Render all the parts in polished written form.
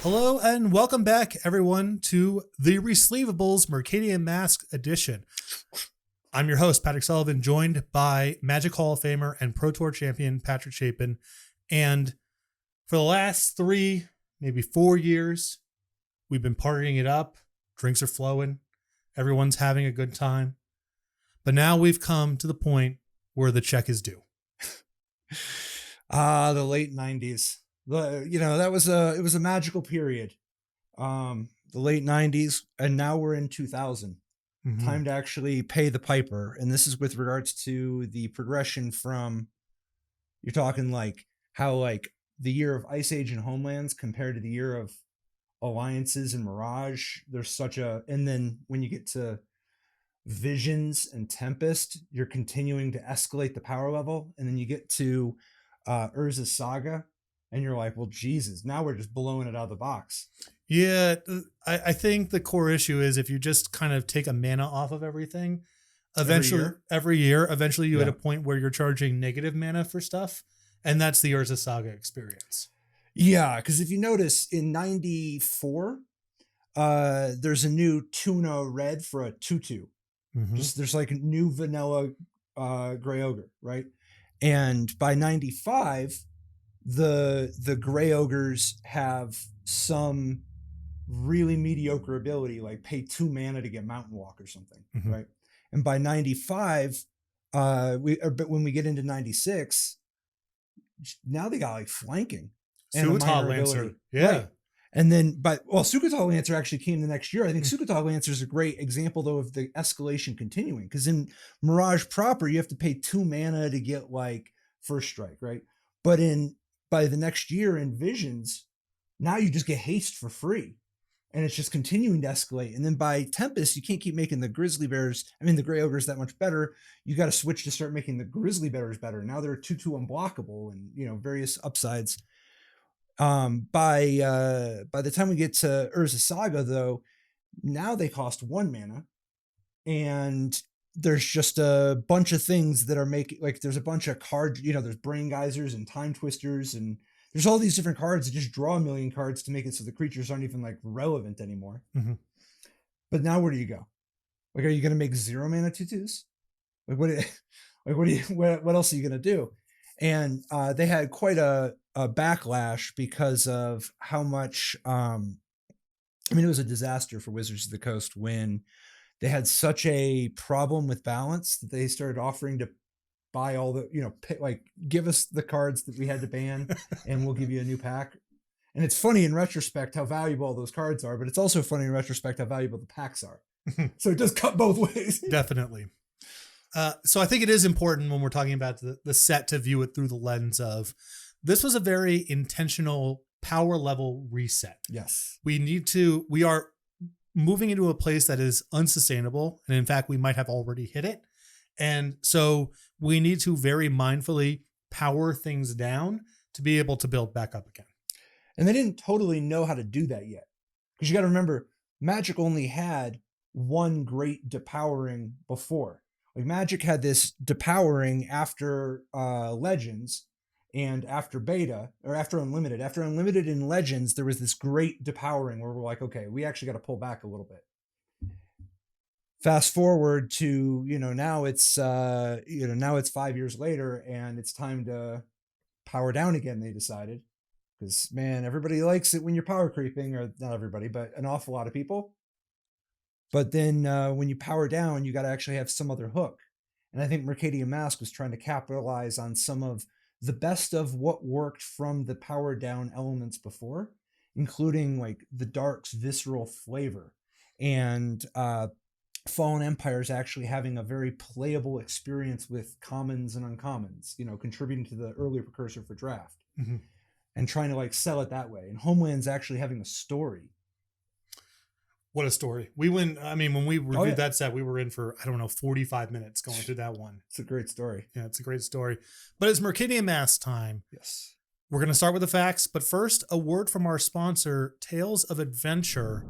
Hello and welcome back, everyone, to the Resleevables Mercadian Masques edition. I'm your host, Patrick Sullivan, joined by Magic Hall of Famer and Pro Tour champion Patrick Chapin. And for the last 3, maybe 4 years, we've been partying it up. Drinks are flowing. Everyone's having a good time. But now we've come to the point where the check is due. The late 90s. It was a magical period. The late 90s, and now we're in 2000. Mm-hmm. Time to actually pay the piper. And this is with regards to the progression from, you're talking like how like the year of Ice Age and Homelands compared to the year of Alliances and Mirage. There's such a, and then when you get to Visions and Tempest, you're continuing to escalate the power level. And then you get to Urza's Saga, and you're like, well, Jesus, now we're just blowing it out of the box. Yeah, I think the core issue is if you just kind of take a mana off of everything, every year, eventually you hit a point where you're charging negative mana for stuff. And that's the Urza Saga experience. Yeah, because if you notice in 94, there's a new tuna red for a 2/2. Mm-hmm. Just there's like a new vanilla Grey Ogre, right? And by 95, the Grey Ogres have some really mediocre ability, like pay 2 mana to get Mountain Walk or something, mm-hmm. right? And by 95, but when we get into 96, now they got like flanking and Suital Lancer, yeah. Right. And then, Suital Lancer actually came the next year. I think Suital Lancer is a great example, though, of the escalation continuing. Because in Mirage proper, you have to pay 2 mana to get like First Strike, right? But by the next year in Visions, now you just get haste for free, and it's just continuing to escalate. And then by Tempest, you can't keep making the the Grey Ogres that much better. You got to switch to start making the Grizzly Bears better. Now they're 2/2 unblockable, and various upsides. By the time we get to Urza Saga, though, now they cost 1 mana, and there's just a bunch of things that are making, like, there's a bunch of cards, there's Brain Geysers and Time Twisters, and there's all these different cards that just draw a million cards to make it so the creatures aren't even like relevant anymore. Mm-hmm. But now where do you go? Like, are you going to make 0 mana 2/2s? What else are you going to do? And they had quite a backlash because of how much, it was a disaster for Wizards of the Coast when they had such a problem with balance that they started offering to buy all the, give us the cards that we had to ban and we'll give you a new pack. And it's funny in retrospect how valuable all those cards are, but it's also funny in retrospect how valuable the packs are. So it does cut both ways. Definitely. So I think it is important when we're talking about the set to view it through the lens of, this was a very intentional power level reset. Yes. We are moving into a place that is unsustainable. And in fact, we might have already hit it. And so we need to very mindfully power things down to be able to build back up again. And they didn't totally know how to do that yet. Because you got to remember, Magic only had one great depowering before. Like, Magic had this depowering after Legends and after Beta, or after Unlimited. After Unlimited in Legends, there was this great depowering where we're like, okay, we actually got to pull back a little bit. Fast forward to, now it's 5 years later and it's time to power down again, they decided. Because, man, everybody likes it when you're power creeping, or not everybody, but an awful lot of people. But then when you power down, you got to actually have some other hook. And I think Mercadian Masques was trying to capitalize on some of the best of what worked from the power down elements before, including like the Dark's visceral flavor and Fallen Empires actually having a very playable experience with commons and uncommons, contributing to the earlier precursor for draft, mm-hmm. and trying to like sell it that way. And Homeland's actually having a story. What a story. When we reviewed that set, we were in for, 45 minutes going through that one. It's a great story. Yeah, it's a great story. But it's Mercadian Masques time. Yes. We're going to start with the facts, but first, a word from our sponsor, Tales of Adventure.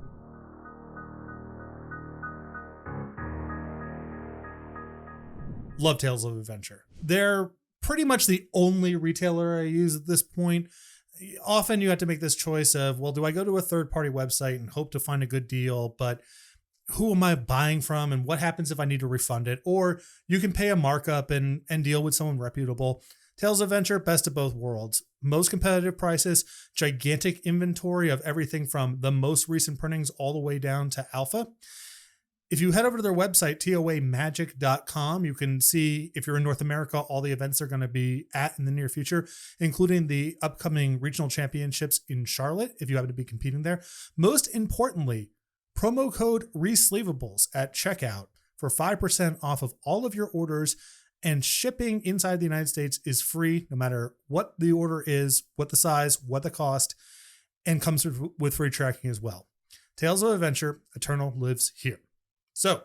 Love Tales of Adventure. They're pretty much the only retailer I use at this point. often you have to make this choice of, well, do I go to a third-party website and hope to find a good deal, but who am I buying from and what happens if I need to refund it? Or you can pay a markup and deal with someone reputable. Tales of Adventure, best of both worlds. Most competitive prices, gigantic inventory of everything from the most recent printings all the way down to alpha. If you head over to their website, toamagic.com, you can see, if you're in North America, all the events they're going to be at in the near future, including the upcoming regional championships in Charlotte, if you happen to be competing there. Most importantly, promo code Resleevables at checkout for 5% off of all of your orders, and shipping inside the United States is free no matter what the order is, what the size, what the cost, and comes with free tracking as well. Tales of Adventure, Eternal lives here. So,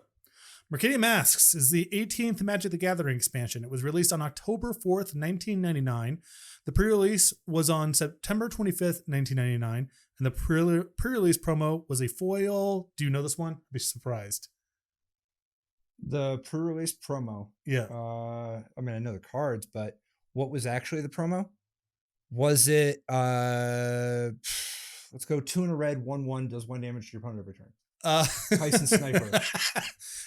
Mercadian Masques is the 18th Magic the Gathering expansion. It was released on October 4th, 1999. The pre-release was on September 25th, 1999, and the pre-release promo was a foil. Do you know this one? I'd be surprised. The pre-release promo. Yeah. I mean, I know the cards, but what was actually the promo? Was it let's go 2 in a red, 1/1 does 1 damage to your opponent every turn. Tyson Sniper.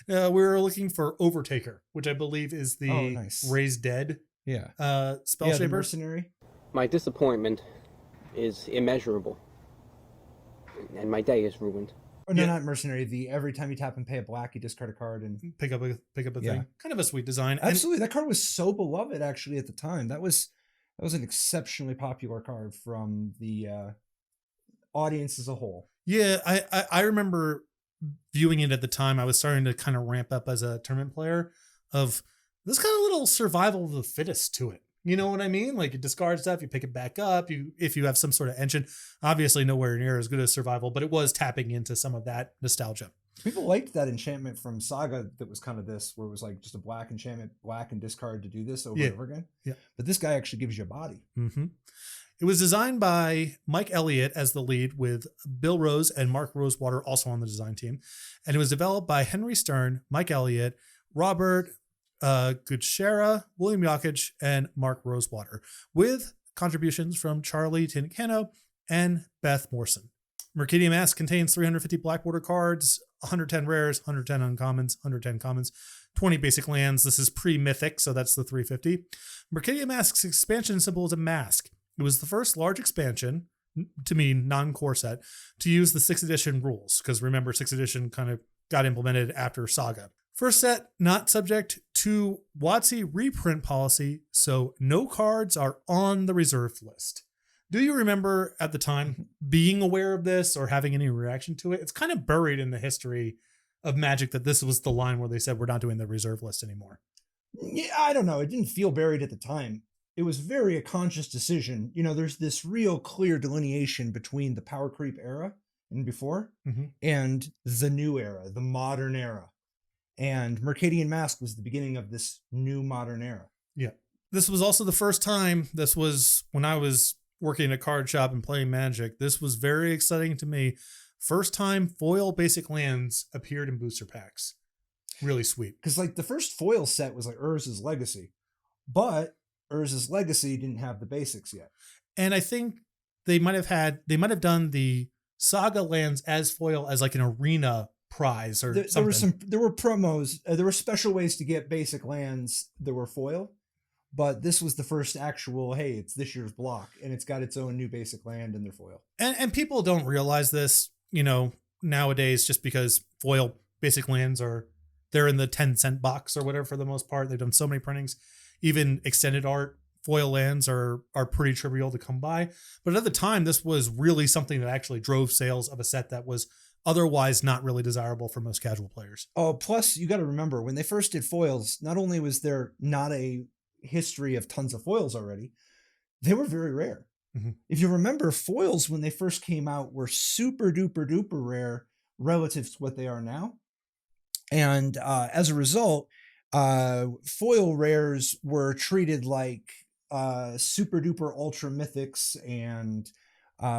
We were looking for Overtaker, which I believe is the nice. Raise Dead. Yeah. Spell Shaper. Mercenary. My disappointment is immeasurable, and my day is ruined. Oh, no, not Mercenary. The every time you tap and pay a black, you discard a card and pick up a thing. Kind of a sweet design. Absolutely, that card was so beloved actually at the time. That was an exceptionally popular card from the audience as a whole. Yeah, I remember viewing it at the time. I was starting to kind of ramp up as a tournament player. Of this kind of little survival of the fittest to it. You know what I mean? Like, you discard stuff, you pick it back up. If you have some sort of engine, obviously nowhere near as good as survival, but it was tapping into some of that nostalgia. People liked that enchantment from Saga that was kind of this, where it was like just a black enchantment, black and discard to do this over and over again. Yeah. But this guy actually gives you a body. Mm-hmm. It was designed by Mike Elliott as the lead, with Bill Rose and Mark Rosewater also on the design team. And it was developed by Henry Stern, Mike Elliott, Robert Gutschera, William Yakich, and Mark Rosewater, with contributions from Charlie Tinicano and Beth Morrison. Mercadian Masques contains 350 black border cards, 110 rares, 110 uncommons, 110 commons, 20 basic lands. This is pre-mythic, so that's the 350. Mercadian Masques expansion symbol is a mask. It was the first large expansion, to me, non-core set, to use the 6th edition rules, because remember, 6th edition kind of got implemented after Saga. First set, not subject to WotC reprint policy, so no cards are on the reserved list. Do you remember at the time being aware of this or having any reaction to it? It's kind of buried in the history of Magic that this was the line where they said, we're not doing the reserve list anymore. Yeah, I don't know. It didn't feel buried at the time. It was very a conscious decision. You know, there's this real clear delineation between the power creep era and before and the new era, the modern era. And Mercadian Masques was the beginning of this new modern era. Yeah. This was also the first time, this was when I was working in a card shop and playing Magic. This was very exciting to me. First time foil basic lands appeared in booster packs. Really sweet. Because like the first foil set was like Urza's Legacy, but Urza's Legacy didn't have the basics yet. And I think they might have done the Saga lands as foil as like an arena prize or something. There were promos. There were special ways to get basic lands that were foil, but this was the first actual, hey, it's this year's block and it's got its own new basic land and they're foil. And people don't realize this, you know, nowadays, just because foil basic lands they're in the 10-cent box or whatever for the most part. They've done so many printings. Even extended art foil lands are pretty trivial to come by. But at the time, this was really something that actually drove sales of a set that was otherwise not really desirable for most casual players. Oh, plus you got to remember, when they first did foils, not only was there not a history of tons of foils already, they were very rare. If you remember, foils when they first came out were super duper duper rare relative to what they are now. And as a result, foil rares were treated like super duper ultra mythics, and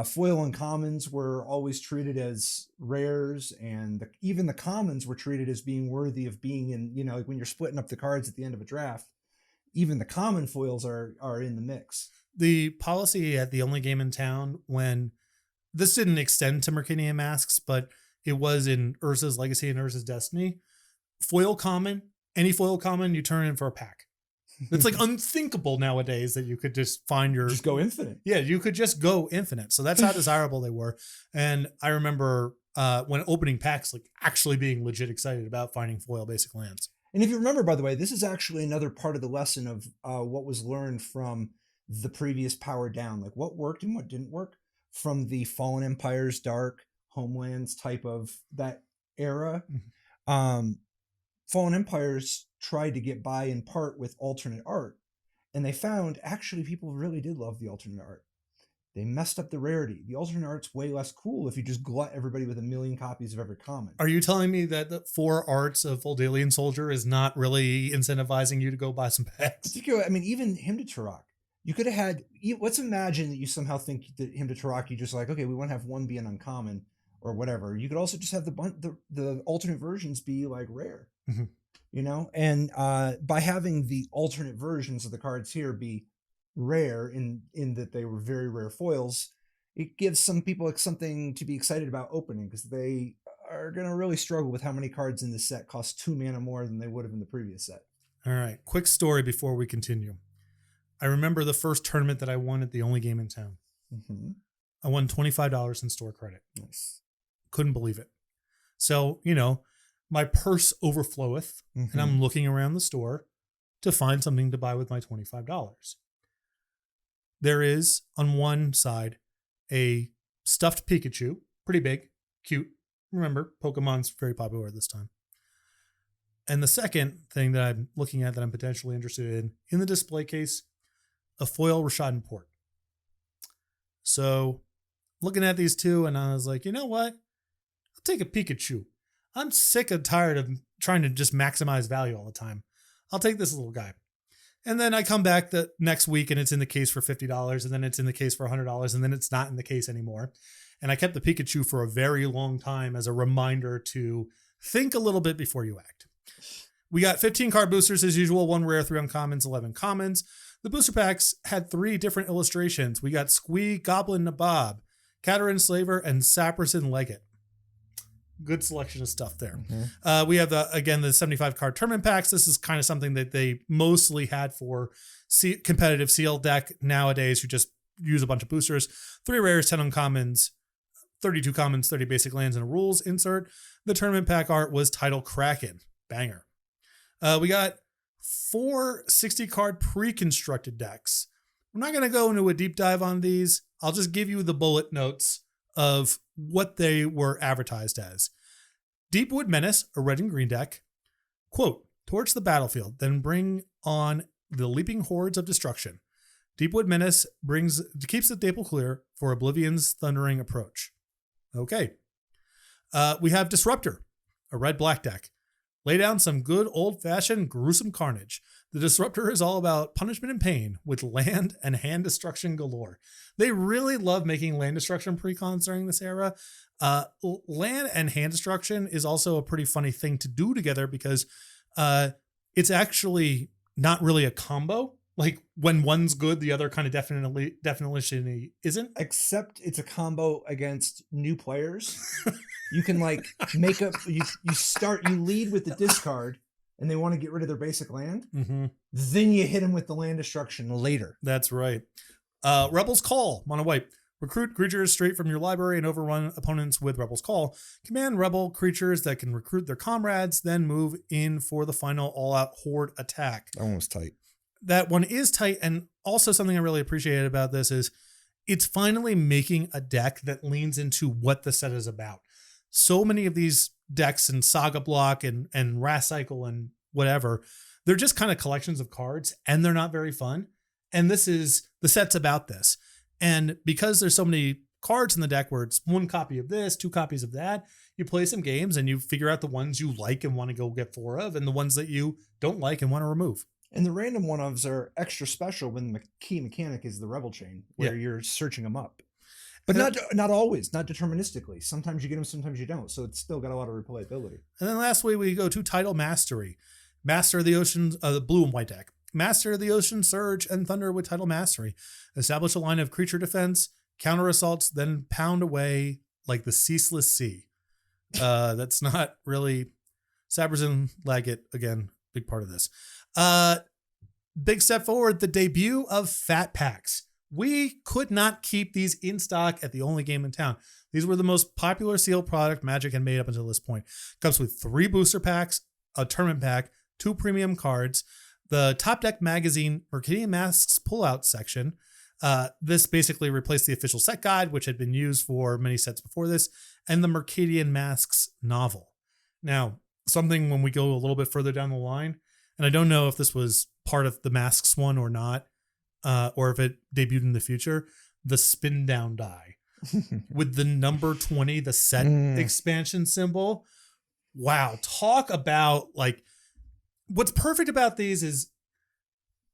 foil uncommons were always treated as rares, and even the commons were treated as being worthy of being in, you know, like when you're splitting up the cards at the end of a draft, even the common foils are in the mix. the policy at the only game in town when this didn't extend to Mercadian Masques, but it was in Urza's Legacy and Urza's Destiny. Foil common, any foil common, you turn in for a pack. It's like unthinkable nowadays that you could just find your... Just go infinite. Yeah, you could just go infinite. So that's how desirable they were. And I remember when opening packs, like actually being legit excited about finding foil basic lands. And if you remember, by the way, this is actually another part of the lesson of what was learned from the previous Power Down, like what worked and what didn't work from the Fallen Empires, Dark, Homelands type of that era. Fallen Empires tried to get by in part with alternate art, and they found actually people really did love the alternate art. They messed up the rarity. The alternate art's way less cool if you just glut everybody with 1 million copies of every common. Are you telling me that the 4 arts of Voldalian Soldier is not really incentivizing you to go buy some packs? Particularly, I mean, even Hymn to Tarak. You could have had, let's imagine that you somehow think that Hymn to Tarak, you just like, okay, we want to have one be an uncommon or whatever. You could also just have the alternate versions be like rare. Mm-hmm. You know, and by having the alternate versions of the cards here be rare in that they were very rare foils, it gives some people something to be excited about opening, because they are going to really struggle with how many cards in this set cost 2 mana more than they would have in the previous set. All right, quick story before we continue. I remember the first tournament that I won at the only game in town. Mm-hmm. I won $25 in store credit. Nice. Couldn't believe it. So, you know, my purse overfloweth, and I'm looking around the store to find something to buy with my $25. There is, on one side, a stuffed Pikachu, pretty big, cute. Remember, Pokemon's very popular this time. And the second thing that I'm looking at that I'm potentially interested in the display case, a foil Rashadan Port. So, looking at these two, and I was like, you know what? I'll take a Pikachu. I'm sick and tired of trying to just maximize value all the time. I'll take this little guy. And then I come back the next week and it's in the case for $50, and then it's in the case for $100, and then it's not in the case anymore. And I kept the Pikachu for a very long time as a reminder to think a little bit before you act. We got 15 card boosters as usual, 1 rare, 3 uncommons, 11 commons. The booster packs had 3 different illustrations. We got Squee, Goblin Nabob, Caterin Slaver, and Saperson Leggett. Good selection of stuff there. We have the 75 card tournament packs. This is kind of something that they mostly had for competitive seal deck. Nowadays, you just use a bunch of boosters. 3 rares, 10 uncommons, 32 commons, 30 basic lands, and a rules insert. The tournament pack art was Tidal Kraken. Banger. We got 4 60 card pre-constructed decks. I'm not going to go into a deep dive on these. I'll just give you the bullet notes of what they were advertised as. Deepwood Menace, a red and green deck. Quote, torch the battlefield, then bring on the leaping hordes of destruction. Deepwood Menace keeps the table clear for Oblivion's thundering approach. Okay. We have Disruptor, a red-black deck. Lay down some good old-fashioned gruesome carnage. The Disruptor is all about punishment and pain with land and hand destruction galore. They really love making land destruction precons during this era. Land and hand destruction is also a pretty funny thing to do together because it's actually not really a combo. Like when one's good, the other kind of definitely isn't. Except it's a combo against new players. You can like make up, you lead with the discard and they want to get rid of their basic land. Then you hit them with the land destruction later. That's right. Rebel's Call, mono white. Recruit creatures straight from your library and overrun opponents with Rebel's Call. Command rebel creatures that can recruit their comrades, then move in for the final all-out horde attack. That one was tight. That one is tight, and also something I really appreciated about this is it's finally making a deck that leans into what the set is about. So many of these decks in Saga Block and Wrath Cycle and whatever, they're just kind of collections of cards, and they're not very fun. And the set's about this. And because there's so many cards in the deck where it's 1 copy of this, 2 copies of that, you play some games and you figure out the ones you like and want to go get 4 of, and the ones that you don't like and want to remove. And the random one-ofs are extra special when the key mechanic is the Rebel Chain, where you're searching them up. But not always, not deterministically. Sometimes you get them, sometimes you don't. So it's still got a lot of replayability. And then lastly, we go to Tidal Mastery. Master of the Oceans, the blue and white deck. Master of the Ocean Surge and Thunder with Tidal Mastery. Establish a line of creature defense, counter assaults, then pound away like the ceaseless sea. That's not really Saberson Laggett, again, big part of this. Big step forward, the debut of Fat Packs. We could not keep these in stock at the only game in town. These were the most popular sealed product Magic had made up until this point. Comes with 3 booster packs, a tournament pack, 2 premium cards, the Top Deck Magazine Mercadian Masques pullout section. This basically replaced the official set guide, which had been used for many sets before this, and the Mercadian Masques novel. Now, something when we go a little bit further down the line, and I don't know if this was part of the Masques one or not, or if it debuted in the future, the spin down die with the number 20, the set expansion symbol. Wow. Talk about, like, what's perfect about these is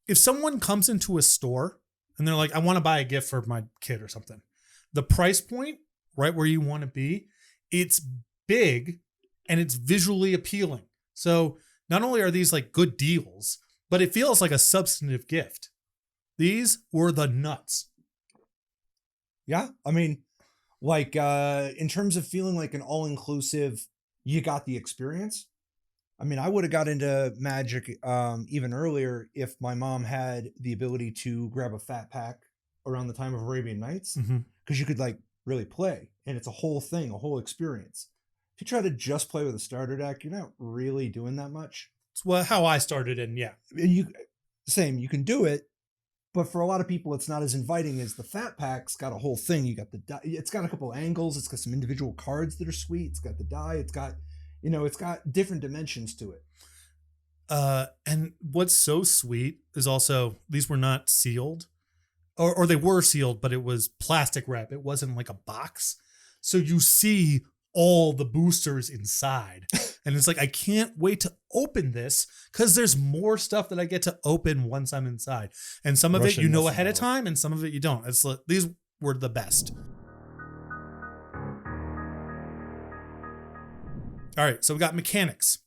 if someone comes into a store and they're like, I want to buy a gift for my kid or something, the price point right where you want to be, it's big and it's visually appealing. So not only are these like good deals, but it feels like a substantive gift. These were the nuts. Yeah. I mean, like, in terms of feeling like an all-inclusive, you got the experience. I mean, I would have got into Magic even earlier if my mom had the ability to grab a fat pack around the time of Arabian Nights, because you could like really play, and it's a whole thing, a whole experience. If you try to just play with a starter deck, you're not really doing that much. It's how I started, and yeah, you can do it. But for a lot of people, it's not as inviting as the fat pack's got a whole thing. You got the die. It's got a couple angles. It's got some individual cards that are sweet. It's got the die. It's got, it's got different dimensions to it. And what's so sweet is also these were not sealed, or they were sealed, but it was plastic wrap. It wasn't like a box. So you see all the boosters inside. And it's like, I can't wait to open this because there's more stuff that I get to open once I'm inside. And some of it you know ahead of time, and some of it you don't. It's like, these were the best. All right, so we got mechanics.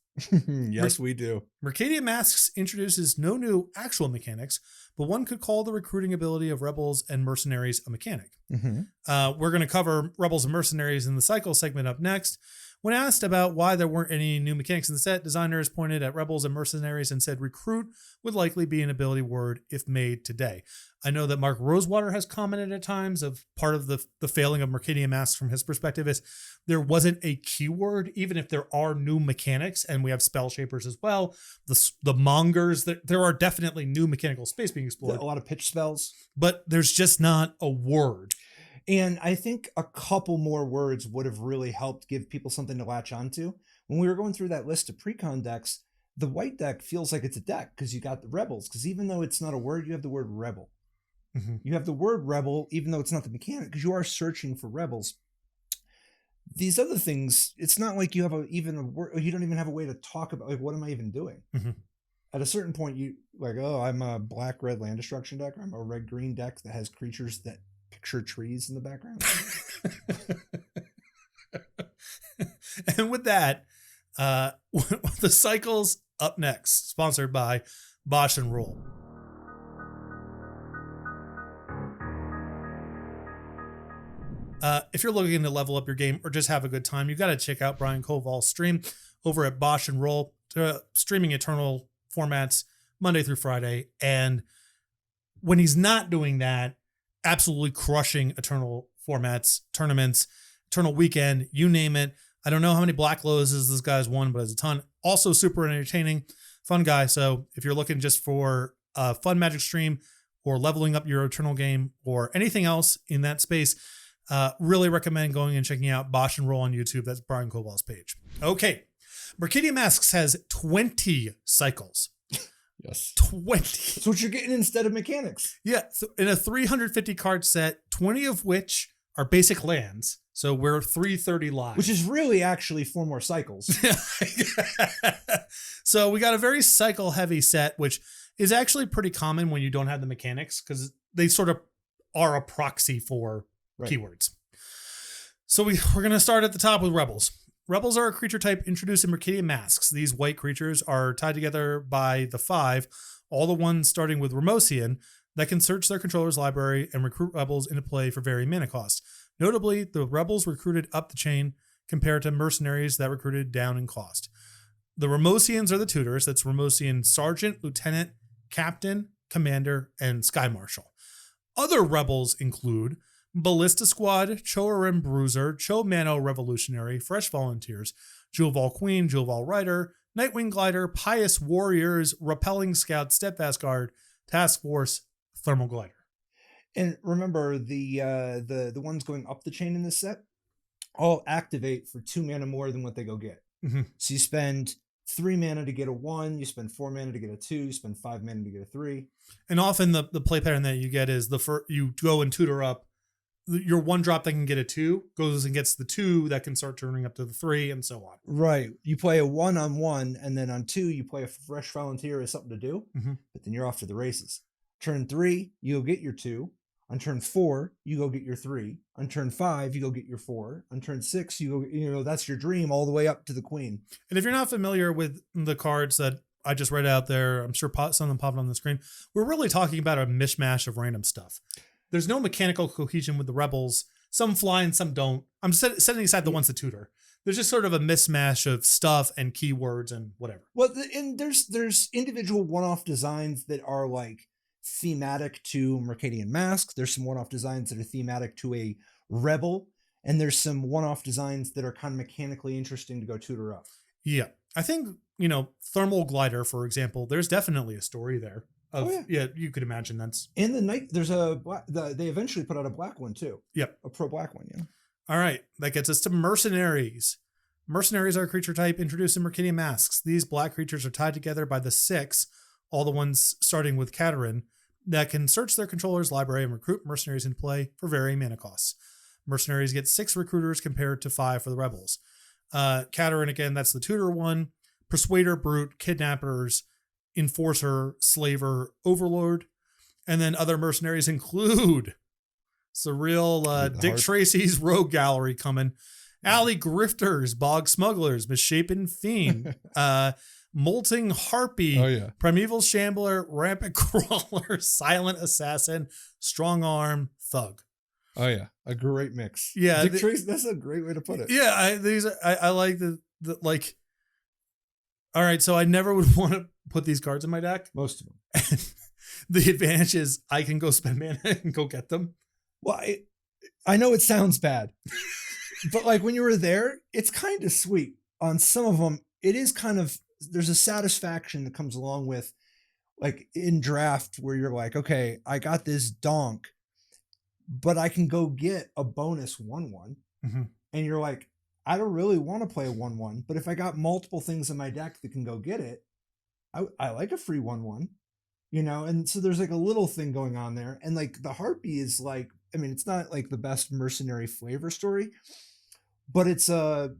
Yes, we do. Mercadian Masques introduces no new actual mechanics, but one could call the recruiting ability of Rebels and Mercenaries a mechanic. We're going to cover Rebels and Mercenaries in the cycle segment up next. When asked about why there weren't any new mechanics in the set, designers pointed at Rebels and Mercenaries and said recruit would likely be an ability word if made today. I know that Mark Rosewater has commented at times of part of the failing of Mercadian Masques from his perspective is there wasn't a keyword, even if there are new mechanics, and we have spell shapers as well. The mongers, there are definitely new mechanical space being explored. A lot of pitch spells. But there's just not a word. And I think a couple more words would have really helped give people something to latch onto. When we were going through that list of pre-con decks, the white deck feels like it's a deck because you got the rebels. Because even though it's not a word, you have the word rebel. You have the word rebel, even though it's not the mechanic, because you are searching for rebels. These other things, it's not like you have even a word, you don't even have a way to talk about, like, what am I even doing? At a certain point, you like, oh, I'm a black-red land destruction deck, or I'm a red-green deck that has creatures that picture trees in the background. And with that, the cycle's up next, sponsored by Bosch and Roll. If you're looking to level up your game or just have a good time, you've got to check out Brian Koval's stream over at Bosch and Roll, streaming Eternal formats Monday through Friday. And when he's not doing that, absolutely crushing Eternal formats, tournaments, Eternal weekend, you name it. I don't know how many Black Lows this guy's won, but it's a ton. Also super entertaining, fun guy. So if you're looking just for a fun Magic stream or leveling up your Eternal game or anything else in that space, really recommend going and checking out Bosch and Roll on YouTube. That's Brian Koval's page. Okay. Mercadian Masques has 20 cycles. Yes. 20. That's what you're getting instead of mechanics. Yeah. In a 350 card set, 20 of which are basic lands. So we're 330 live. Which is really actually 4 more cycles. So we got a very cycle heavy set, which is actually pretty common when you don't have the mechanics because they sort of are a proxy for keywords. So we're going to start at the top with Rebels. Rebels are a creature type introduced in Mercadian Masques. These white creatures are tied together by the 5, all the ones starting with Remosian that can search their controller's library and recruit rebels into play for varying mana cost. Notably, the rebels recruited up the chain compared to mercenaries that recruited down in cost. The Remosians are the tutors. That's Remosian Sergeant, Lieutenant, Captain, Commander, and Sky Marshal. Other rebels include Ballista Squad, Choi Bruiser, Cho Mano Revolutionary, Fresh Volunteers, Jewelval Queen, Jewelval Rider, Nightwing Glider, Pious Warriors, Repelling Scout, Steadfast Guard, Task Force, Thermal Glider. And remember, the ones going up the chain in this set all activate for 2 mana more than what they go get. Mm-hmm. So you spend 3 mana to get a 1, you spend 4 mana to get a 2, you spend 5 mana to get a 3. And often the play pattern that you get is you go and tutor up. Your 1-drop that can get a 2 goes and gets the 2 that can start turning up to the 3 and so on. Right. You play a 1 on 1, and then on 2, you play a Fresh Volunteer as something to do, but then you're off to the races. Turn 3, you go get your 2. On turn 4, you go get your 3. On turn 5, you go get your 4. On turn 6, that's your dream all the way up to the queen. And if you're not familiar with the cards that I just read out there, I'm sure some of them popping on the screen. We're really talking about a mishmash of random stuff. There's no mechanical cohesion with the rebels. Some fly and some don't. I'm setting aside the ones that tutor. There's just sort of a mismatch of stuff and keywords and whatever. Well, and there's individual one-off designs that are like thematic to Mercadian Masques. There's some one-off designs that are thematic to a rebel, and there's some one-off designs that are kind of mechanically interesting to go tutor up. Yeah, I think Thermal Glider, for example. There's definitely a story there. You could imagine that's in the night. There's they eventually put out a black one too. Yep, a pro black one. Yeah. All right, that gets us to mercenaries. Mercenaries are a creature type introduced in Mercadian Masques. These black creatures are tied together by the 6, all the ones starting with Katerin, that can search their controller's library and recruit mercenaries in play for varying mana costs. Mercenaries get 6 recruiters compared to 5 for the rebels. Katerin, again, that's the tutor one. Persuader, Brute, Kidnappers, Enforcer, Slaver, Overlord. And then other mercenaries include surreal Dick Tracy's Rogue Gallery coming. Alley Grifters, Bog Smugglers, Misshapen Fiend, Molting Harpy, Primeval Shambler, Rampant Crawler, Silent Assassin, Strong Arm, Thug. Oh yeah, a great mix. Yeah, Dick Tracy, that's a great way to put it. Yeah, I like the like. All right, so I never would want to put these cards in my deck. Most of them. The advantage is I can go spend mana and go get them. Well, I know it sounds bad, but like when you were there, it's kind of sweet. On some of them, it is kind of, there's a satisfaction that comes along with like in draft where you're like, okay, I got this donk, but I can go get a bonus 1/1. And you're like, I don't really want to play a 1/1, but if I got multiple things in my deck that can go get it, I like a free 1/1, and so there's like a little thing going on there. And like the Harpy is like, I mean, it's not like the best mercenary flavor story, but it's a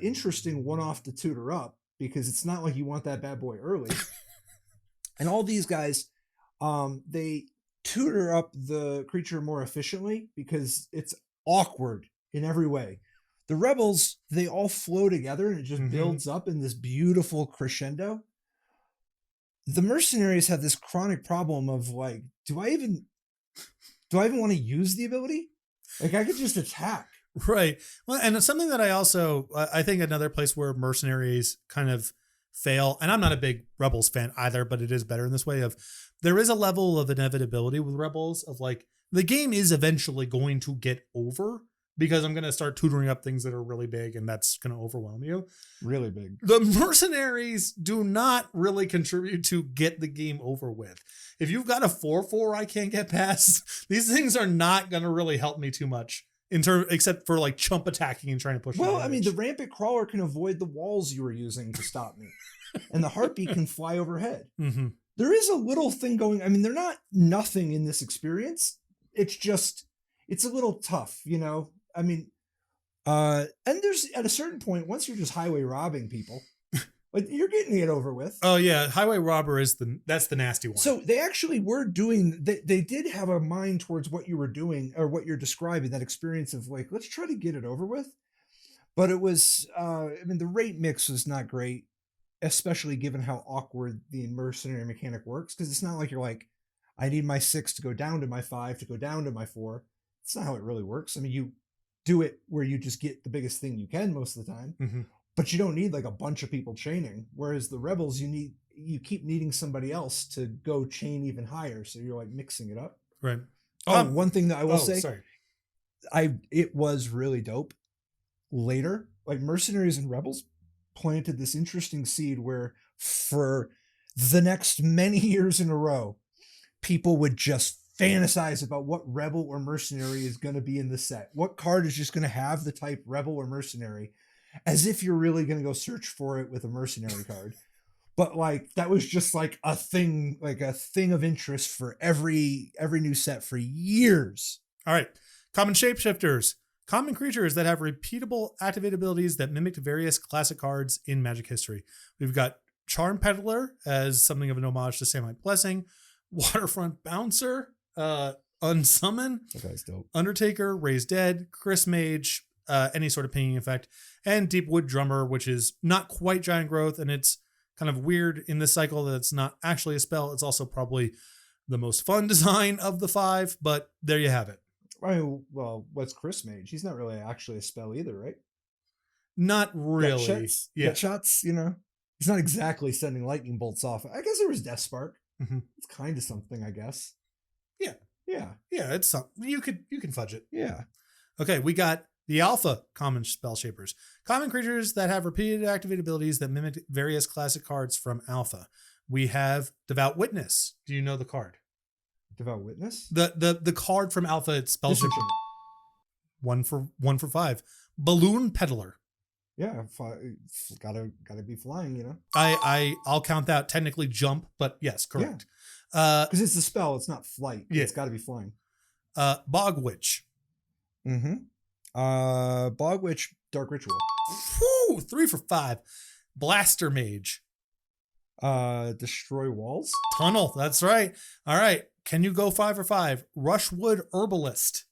interesting one-off to tutor up because it's not like you want that bad boy early. And all these guys, they tutor up the creature more efficiently because it's awkward in every way. The rebels, they all flow together and it just builds up in this beautiful crescendo. The mercenaries have this chronic problem of like, do I even want to use the ability? Like I could just attack. Right. Well, and something that I think another place where mercenaries kind of fail, and I'm not a big Rebels fan either, but it is better in this way of there is a level of inevitability with Rebels of like the game is eventually going to get over because I'm going to start tutoring up things that are really big and that's going to overwhelm you. Really big. The mercenaries do not really contribute to get the game over with. If you've got a 4/4 I can't get past, these things are not going to really help me too much except for like chump attacking and trying to push. Well, I mean, the Rampant Crawler can avoid the walls you were using to stop me. And the Harpy can fly overhead. There is a little thing going. I mean, they're not nothing in this experience. It's just, it's a little tough, I mean, and there's at a certain point, once you're just highway robbing people, like you're getting it over with. Oh yeah. Highway robber that's the nasty one. So they actually were doing, they did have a mind towards what you were doing or what you're describing, that experience of like, let's try to get it over with. But it was, I mean, the rate mix was not great. especially given how awkward the mercenary mechanic works, because it's not like you're like, I need my 6 to go down to my 5 to go down to my 4. It's not how it really works. I mean, you do it where you just get the biggest thing you can most of the time, but you don't need like a bunch of people chaining. Whereas the rebels, you keep needing somebody else to go chain even higher, so you're like mixing it up. Right. One thing that I will say, sorry. it was really dope. Later, like mercenaries and rebels planted this interesting seed where for the next many years in a row, people would just fantasize about what rebel or mercenary is going to be in the set. What card is just going to have the type rebel or mercenary, as if you're really going to go search for it with a mercenary card. But like that was just like a thing of interest for every new set for years. All right. Common shapeshifters. Common creatures that have repeatable activated abilities that mimicked various classic cards in Magic history. We've got Charm Peddler as something of an homage to Samite Blessing. Waterfront Bouncer, Unsummon, That guy's dope. Undertaker, Raise Dead, Chris Mage, any sort of pinging effect, and Deepwood Drummer, which is not quite giant growth, and it's kind of weird in this cycle that it's not actually a spell. It's also probably the most fun design of the 5, but there you have it. I mean, well, what's Chris Mage? He's not really actually a spell either, right? Not really. Gut shots, you know? He's not exactly sending lightning bolts off. I guess there was Death Spark. It's kind of something, I guess. Yeah. Yeah. Yeah, it's something. You can fudge it. Yeah. Okay, we got the alpha common spell shapers. Common creatures that have repeated activated abilities that mimic various classic cards from alpha. We have Devout Witness. Do you know the card? Devout Witness? The card from alpha, it's spell shaper. 1 for 5. Balloon Peddler. Yeah, gotta be flying, you know. I'll count that technically jump, but yes, correct. Because it's a spell, it's not flight. Yeah. It's got to be flying. Bog Witch. Bog Witch, Dark Ritual. Whew, 3 for 5. Blaster Mage. Destroy Walls. Tunnel. That's right. All right. Can you go 5 for 5? Rushwood Herbalist.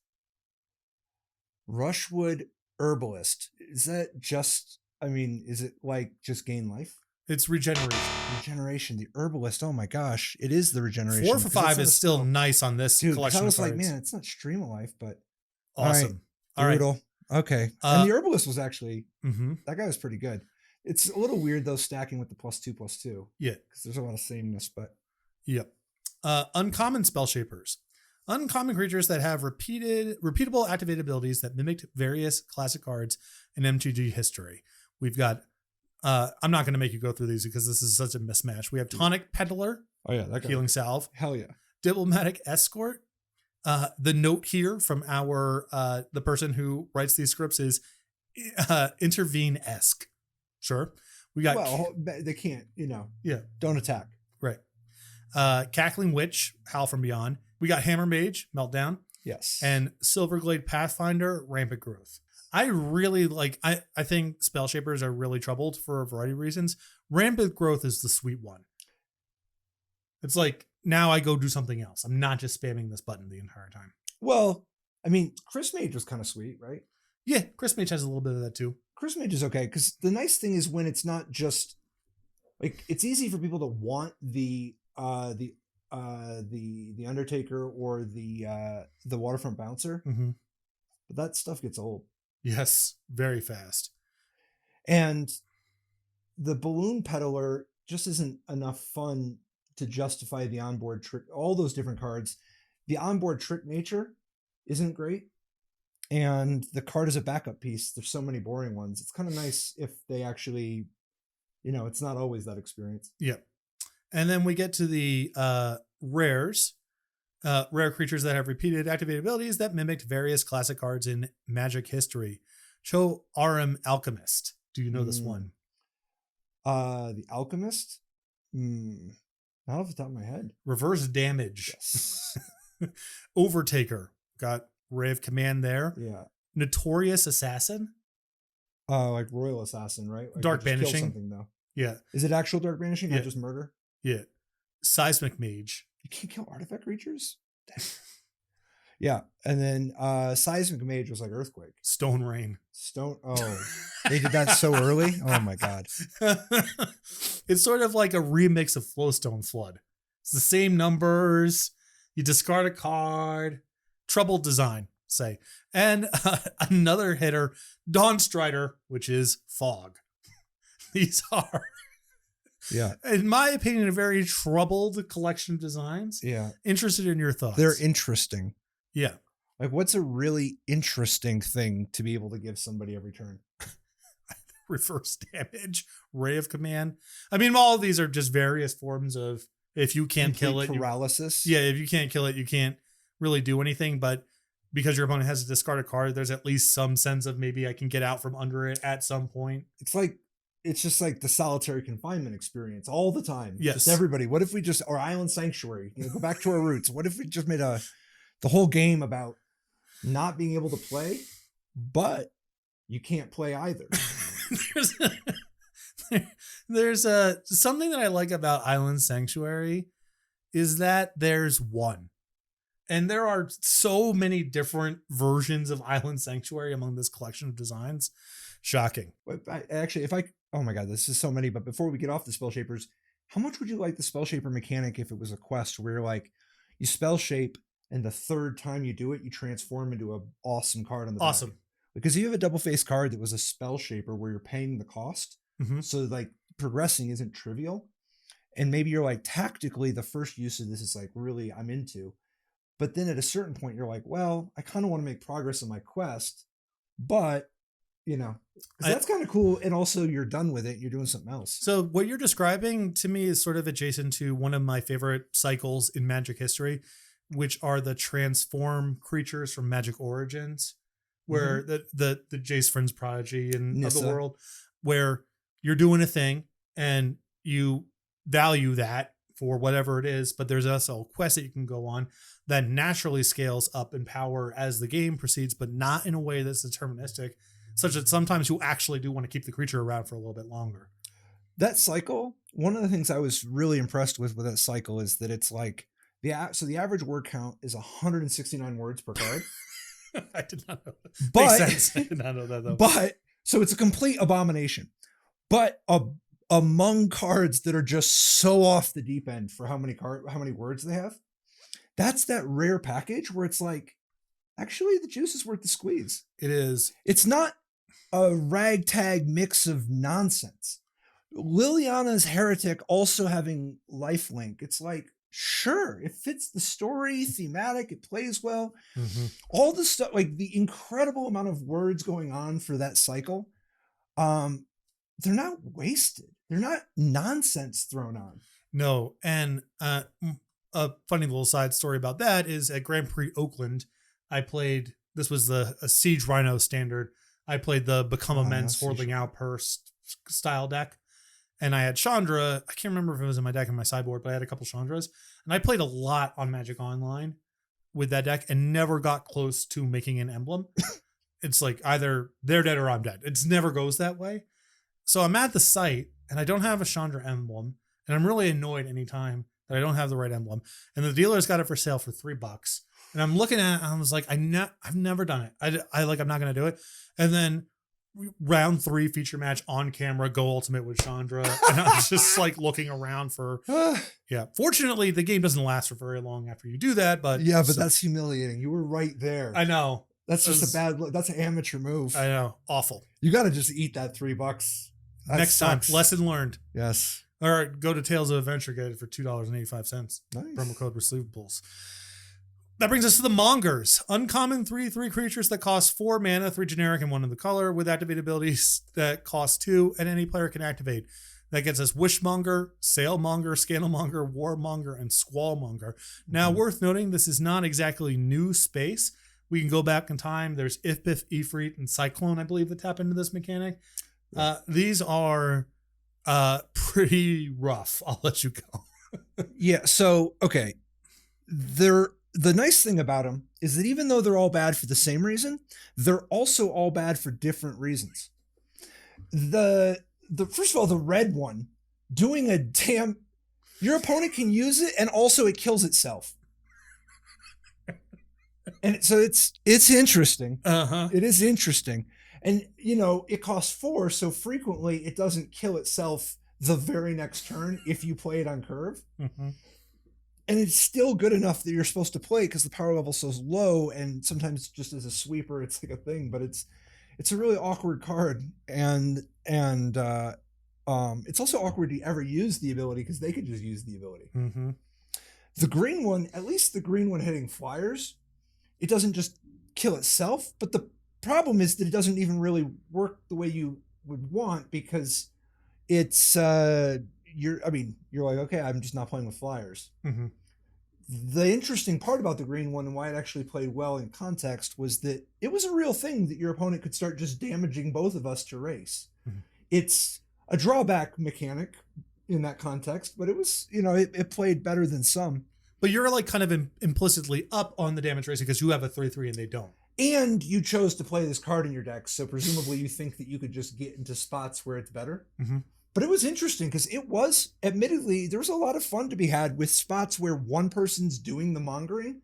Rushwood Herbalist. Is that just? I mean, is it like just gain life? It's regeneration. Regeneration. The Herbalist. Oh my gosh, it is the regeneration. 4 for 5 is still nice on this collection. I was of cards. like, man, it's not Stream of Life, but awesome. All right. Brutal. Okay. And the Herbalist was actually that guy was pretty good. It's a little weird though, stacking with the +2/+2. Yeah, because there's a lot of sameness, but yep. Uncommon spell shapers. Uncommon creatures that have repeatable activated abilities that mimicked various classic cards in MTG history. We've got, I'm not going to make you go through these because this is such a mismatch. We have Tonic Peddler. Oh yeah, that guy. Healing Salve. Hell yeah. Diplomatic Escort. The note here from the person who writes these scripts is Intervene-esque. Sure. We got. Well, they can't, Yeah. Don't attack. Right. Cackling Witch, Howl from Beyond. We got Hammer Mage, Meltdown. Yes. And Silverglade Pathfinder, Rampant Growth. I really like, I think spell shapers are really troubled for a variety of reasons. Rampant Growth is the sweet one. It's like, now I go do something else. I'm not just spamming this button the entire time. Well, I mean, Chris Mage was kind of sweet, right? Yeah, Chris Mage has a little bit of that too. Chris Mage is okay, because the nice thing is when it's not just, like, it's easy for people to want the Undertaker or the Waterfront Bouncer, but that stuff gets old. Yes, very fast. And the Balloon Peddler just isn't enough fun to justify the onboard trick. All those different cards, the onboard trick nature isn't great, and the card is a backup piece. There's so many boring ones. It's kind of nice if they actually, it's not always that experience. Yep. And then we get to the rares. Rare creatures that have repeated activated abilities that mimicked various classic cards in Magic history. Choi Alchemist. Do you know this one? The Alchemist? Not off the top of my head. Reverse damage. Yes. Overtaker. Got Ray of Command there. Yeah. Notorious Assassin. Like Royal Assassin, right? Like Dark Banishing. Banishing. Something though. Yeah. Is it actual Dark Banishing, not just murder? Yeah. Seismic Mage. You can't kill artifact creatures? Yeah. And then Seismic Mage was like Earthquake. Stone Rain. Oh, they did that so early? Oh my God. It's sort of like a remix of Flowstone Flood. It's the same numbers. You discard a card. Troubled design, say. And another hitter, Dawn Strider, which is Fog. These are, Yeah. in my opinion, a very troubled collection of designs. Yeah. Interested in your thoughts. They're interesting. Yeah. Like, what's a really interesting thing to be able to give somebody every turn? Reverse damage, Ray of Command. I mean, all of these are just various forms of, if you can't kill it, paralysis. if you can't kill it, you can't really do anything. But because your opponent has to discard a card, there's at least some sense of maybe I can get out from under it at some point. It's just like the solitary confinement experience all the time. Yes. Just everybody. What if we just, our Island Sanctuary, go back to our roots. What if we just made the whole game about not being able to play, but you can't play either. there's something that I like about Island Sanctuary is that there's one. And there are so many different versions of Island Sanctuary among this collection of designs. Shocking. Oh my God, this is so many. But before we get off the Spell Shapers, how much would you like the Spell Shaper mechanic if it was a quest where you're like, you spell shape and the third time you do it, you transform into an awesome card on the back? Awesome. Because you have a double face card that was a Spell Shaper where you're paying the cost. Mm-hmm. So like progressing isn't trivial. And maybe you're like, tactically, the first use of this is like, really, I'm into. But then at a certain point, you're like, well, I kind of want to make progress in my quest, but that's kind of cool. And also you're done with it. You're doing something else. So what you're describing to me is sort of adjacent to one of my favorite cycles in Magic history, which are the transform creatures from Magic Origins, where the Jace Friends Prodigy and of the world, where you're doing a thing and you value that for whatever it is, but there's also a quest that you can go on that naturally scales up in power as the game proceeds, but not in a way that's deterministic, such that sometimes you actually do want to keep the creature around for a little bit longer. That cycle, one of the things I was really impressed with that cycle is that it's like, the average word count is 169 words per card. I did not know that. But, makes sense. I did not know that though. But, so it's a complete abomination. But among cards that are just so off the deep end for how many words they have, that's that rare package where it's like, actually the juice is worth the squeeze. It is. It's not a ragtag mix of nonsense. Liliana's Heretic also having lifelink. It's like, sure, it fits the story, thematic, it plays well. Mm-hmm. All the stuff, like the incredible amount of words going on for that cycle, they're not wasted. They're not nonsense thrown on. No. And a funny little side story about that is at Grand Prix Oakland, I played, this was a Siege Rhino standard. I played the Become Immense Hordeling Outburst style deck. And I had Chandra. I can't remember if it was in my deck or my sideboard, but I had a couple Chandras. And I played a lot on Magic Online with that deck and never got close to making an emblem. It's like either they're dead or I'm dead. It never goes that way. So I'm at the site and I don't have a Chandra emblem. And I'm really annoyed anytime that I don't have the right emblem. And the dealer's got it for sale for $3. And I'm looking at it and I was like, I've never done it. I'm not going to do it. And then round 3 feature match on camera, go ultimate with Chandra. And I was just like looking around for, yeah. Fortunately, the game doesn't last for very long after you do that. But yeah, but that's humiliating. You were right there. I know. That's just that's an amateur move. I know. Awful. You got to just eat that $3. Next time. Lesson learned. Yes. All right. Go to Tales of Adventure, get it for $2.85. Nice. Promo code Resleevables. That brings us to the Mongers. Uncommon 3/3 creatures that cost 4 mana, 3 generic and 1 in the color, with activate abilities that cost 2, and any player can activate. That gets us Wishmonger, Sailmonger, Scandalmonger, Warmonger, and Squallmonger. Now, worth noting, this is not exactly new space. We can go back in time. There's Ifbif, Ifrit, and Cyclone, I believe, that tap into this mechanic. These are pretty rough. I'll let you go. Yeah, so, okay. The nice thing about them is that even though they're all bad for the same reason, they're also all bad for different reasons. The first of all, the red one, doing a damn, your opponent can use it and also it kills itself. And so it's interesting. Uh-huh. It is interesting. And, it costs 4, so frequently it doesn't kill itself the very next turn if you play it on curve. Mm-hmm. And it's still good enough that you're supposed to play because the power level's so low, and sometimes just as a sweeper, it's like a thing, but it's a really awkward card. And it's also awkward to ever use the ability because they could just use the ability. Mm-hmm. The green one, at least the green one hitting flyers, it doesn't just kill itself, but the problem is that it doesn't even really work the way you would want because it's you're like, okay, I'm just not playing with flyers. Mm-hmm. The interesting part about the green one and why it actually played well in context was that it was a real thing that your opponent could start just damaging both of us to race. Mm-hmm. It's a drawback mechanic in that context, but it was, it played better than some. But you're like kind of implicitly up on the damage racing because you have a 3/3 and they don't. And you chose to play this card in your deck, so presumably you think that you could just get into spots where it's better. Mm-hmm. But it was interesting because it was, admittedly, there was a lot of fun to be had with spots where one person's doing the mongering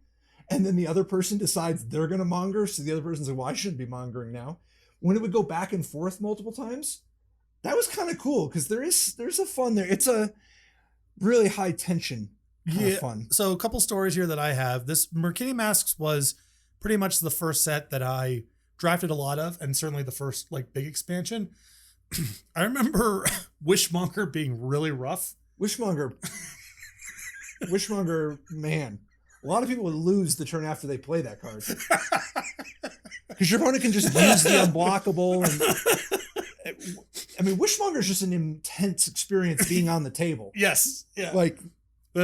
and then the other person decides they're going to monger. So the other person's like, well, I shouldn't be mongering now. When it would go back and forth multiple times, that was kind of cool because there's a fun there. It's a really high tension kind of fun. So a couple stories here that I have. This Mercadian Masques was pretty much the first set that I drafted a lot of, and certainly the first like big expansion. I remember Wishmonger being really rough. Wishmonger, man. A lot of people would lose the turn after they play that card. Because your opponent can just use the unblockable. And Wishmonger is just an intense experience being on the table. Yes. Yeah. Like,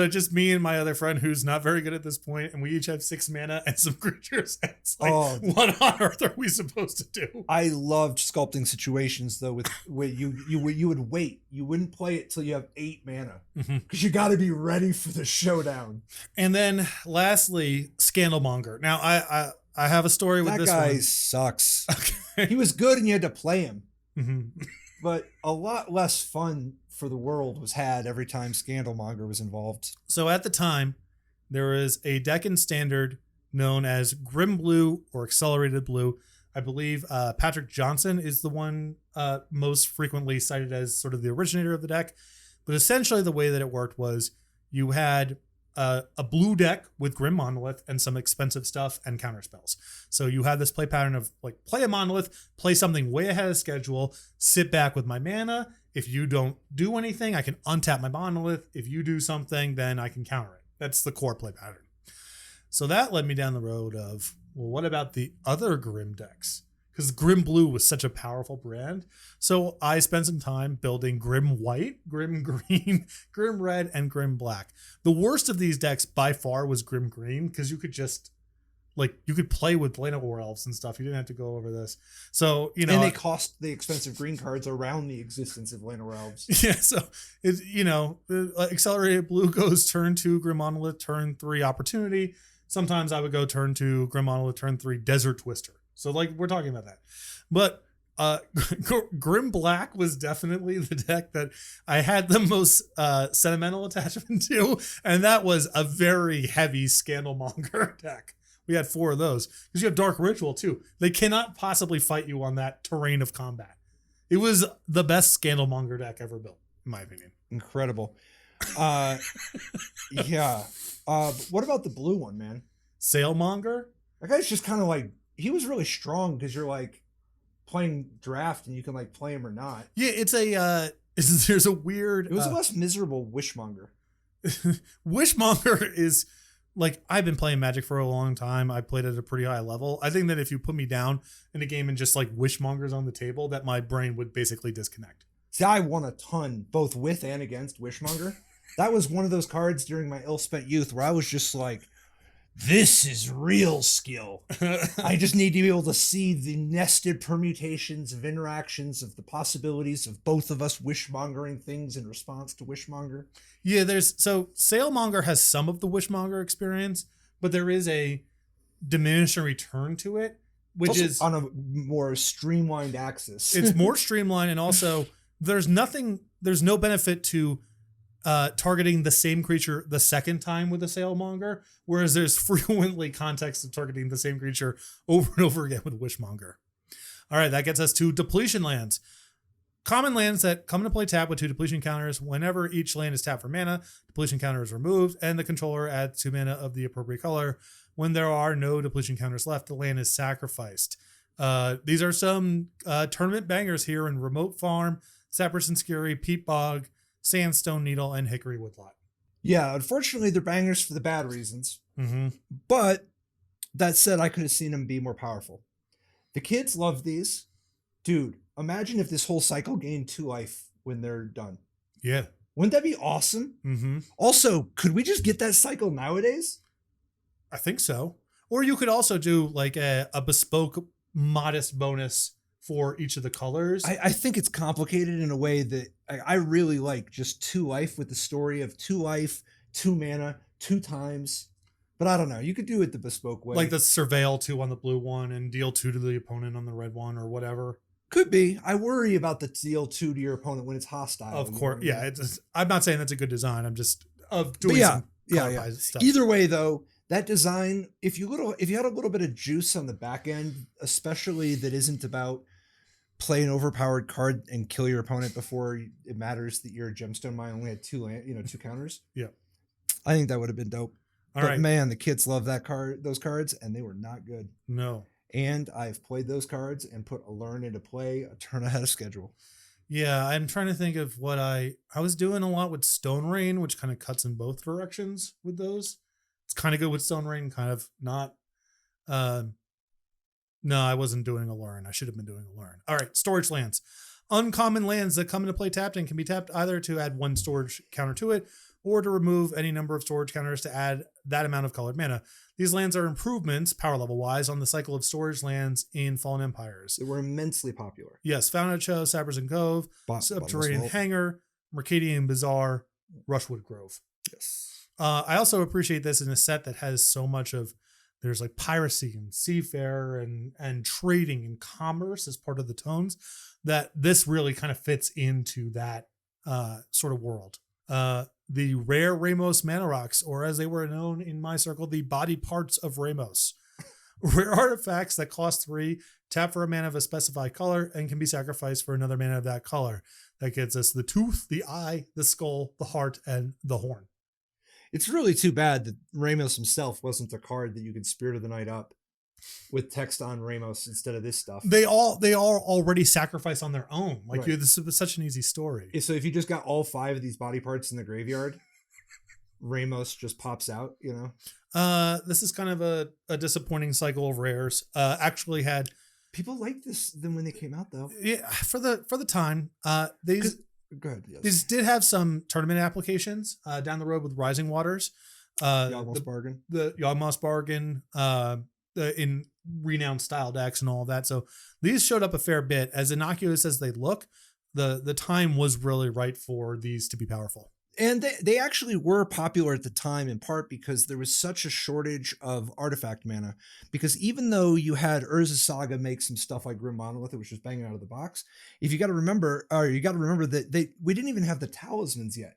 just me and my other friend who's not very good at this point, and we each have 6 mana and some creatures. And it's like, what on earth are we supposed to do? I loved sculpting situations though, with where you would wait. You wouldn't play it till you have 8 mana because you got to be ready for the showdown. And then lastly, Scandalmonger. Now I have a story with this one. That guy sucks. Okay. He was good and you had to play him, mm-hmm. but a lot less fun for the world was had every time Scandalmonger was involved. So at the time, there was a deck in Standard known as Grim Blue or Accelerated Blue. I believe Patrick Johnson is the one most frequently cited as sort of the originator of the deck. But essentially the way that it worked was you had a blue deck with Grim Monolith and some expensive stuff and counter spells. So you had this play pattern of like play a Monolith, play something way ahead of schedule, sit back with my mana. If you don't do anything, I can untap my Monolith. If you do something, then I can counter it. That's the core play pattern. So that led me down the road of, well, what about the other Grim decks? Because Grim Blue was such a powerful brand. So I spent some time building Grim White, Grim Green, Grim Red, and Grim Black. The worst of these decks by far was Grim Green because you could just, you could play with Llanowar Elves and stuff. You didn't have to go over this. So, and they cost the expensive green cards around the existence of Llanowar Elves. Yeah, so, Accelerated Blue goes turn 2, Grim Monolith, turn 3, Opportunity. Sometimes I would go turn 2, Grim Monolith, turn 3, Desert Twister. So, we're talking about that. But Grim Black was definitely the deck that I had the most sentimental attachment to, and that was a very heavy Scandalmonger deck. We had 4 of those because you have Dark Ritual too. They cannot possibly fight you on that terrain of combat. It was the best Scandalmonger deck ever built, in my opinion. Incredible. Yeah. What about the blue one, man? Sailmonger? That guy's just kind of he was really strong because you're playing draft and you can play him or not. Yeah, it's there's a weird. It was a less miserable Wishmonger. Wishmonger is. I've been playing Magic for a long time. I played at a pretty high level. I think that if you put me down in a game and just Wishmongers on the table, that my brain would basically disconnect. See, I won a ton, both with and against Wishmonger. That was one of those cards during my ill-spent youth where I was just this is real skill. I just need to be able to see the nested permutations of interactions of the possibilities of both of us wishmongering things in response to Wishmonger. Yeah, Sailmonger has some of the Wishmonger experience, but there is a diminishing return to it, which is on a more streamlined axis. It's more streamlined, and also there's no benefit to targeting the same creature the second time with a Sailmonger, whereas there's frequently context of targeting the same creature over and over again with Wishmonger. All right, that gets us to depletion lands. Common lands that come into play tap with 2 depletion counters. Whenever each land is tapped for mana, depletion counter is removed, and the controller adds 2 mana of the appropriate color. When there are no depletion counters left, the land is sacrificed. These are some tournament bangers here in Remote Farm, Sappers and Scary, Peat Bog, Sandstone Needle, and Hickory Woodlot. Yeah, unfortunately, they're bangers for the bad reasons. Mm-hmm. But that said, I could have seen them be more powerful. The kids love these. Dude, imagine if this whole cycle gained 2 life when they're done. Yeah. Wouldn't that be awesome? Mm-hmm. Also, could we just get that cycle nowadays? I think so. Or you could also do like a bespoke modest bonus for each of the colors. I think it's complicated in a way that I really like just 2 life with the story of 2 life, 2 mana, 2 times. But I don't know. You could do it the bespoke way. Like the Surveil 2 on the blue one and deal 2 to the opponent on the red one or whatever. Could be. I worry about the deal 2 to your opponent when it's hostile. Of course. Yeah. I'm not saying that's a good design. I'm just doing some stuff. Either way, though, that design, if you had a little bit of juice on the back end, especially that isn't about play an overpowered card and kill your opponent before it matters that your gemstone mine only had 2 counters. Yeah. I think that would have been dope. All but right. Man, the kids love those cards, and they were not good. No. And I've played those cards and put a learn into play a turn ahead of schedule. Yeah, I'm trying to think of what I was doing a lot with Stone Rain, which kind of cuts in both directions with those. It's kind of good with Stone Rain, kind of not. No, I wasn't doing a learn. I should have been doing a learn. All right, storage lands. Uncommon lands that come into play tapped and can be tapped either to add 1 storage counter to it or to remove any number of storage counters to add that amount of colored mana. These lands are improvements, power level wise, on the cycle of storage lands in Fallen Empires. They were immensely popular. Yes, Fountain of Cho, Sappers and Cove, Subterranean Hangar, Mercadian Bazaar, Rushwood Grove. Yes. I also appreciate this in a set that has so much of, there's like piracy and seafarer and trading and commerce as part of the tones, that this really kind of fits into that sort of world. The rare Ramos mana rocks, or as they were known in my circle, the body parts of Ramos. Rare artifacts that cost 3, tap for a mana of a specified color, and can be sacrificed for another mana of that color. That gets us the tooth, the eye, the skull, the heart, and the horn. It's really too bad that Ramos himself wasn't a card that you could Spirit of the Night up with text on Ramos instead of this stuff. They all already sacrifice on their own. Like, right. This is such an easy story. So if you just got all 5 of these body parts in the graveyard, Ramos just pops out, you know? This is kind of a disappointing cycle of rares. Actually had people liked this than when they came out though. Yeah, for the time. These good. Yes. These did have some tournament applications down the road with Rising Waters. Yawgmoth's Bargain. The Yawgmoth's Bargain. In renowned style decks and all of that. So these showed up a fair bit. As innocuous as they look, the time was really right for these to be powerful. And they actually were popular at the time, in part because there was such a shortage of artifact mana. Because even though you had Urza Saga make some stuff like Grim Monolith, which was banging out of the box, you got to remember that we didn't even have the talismans yet.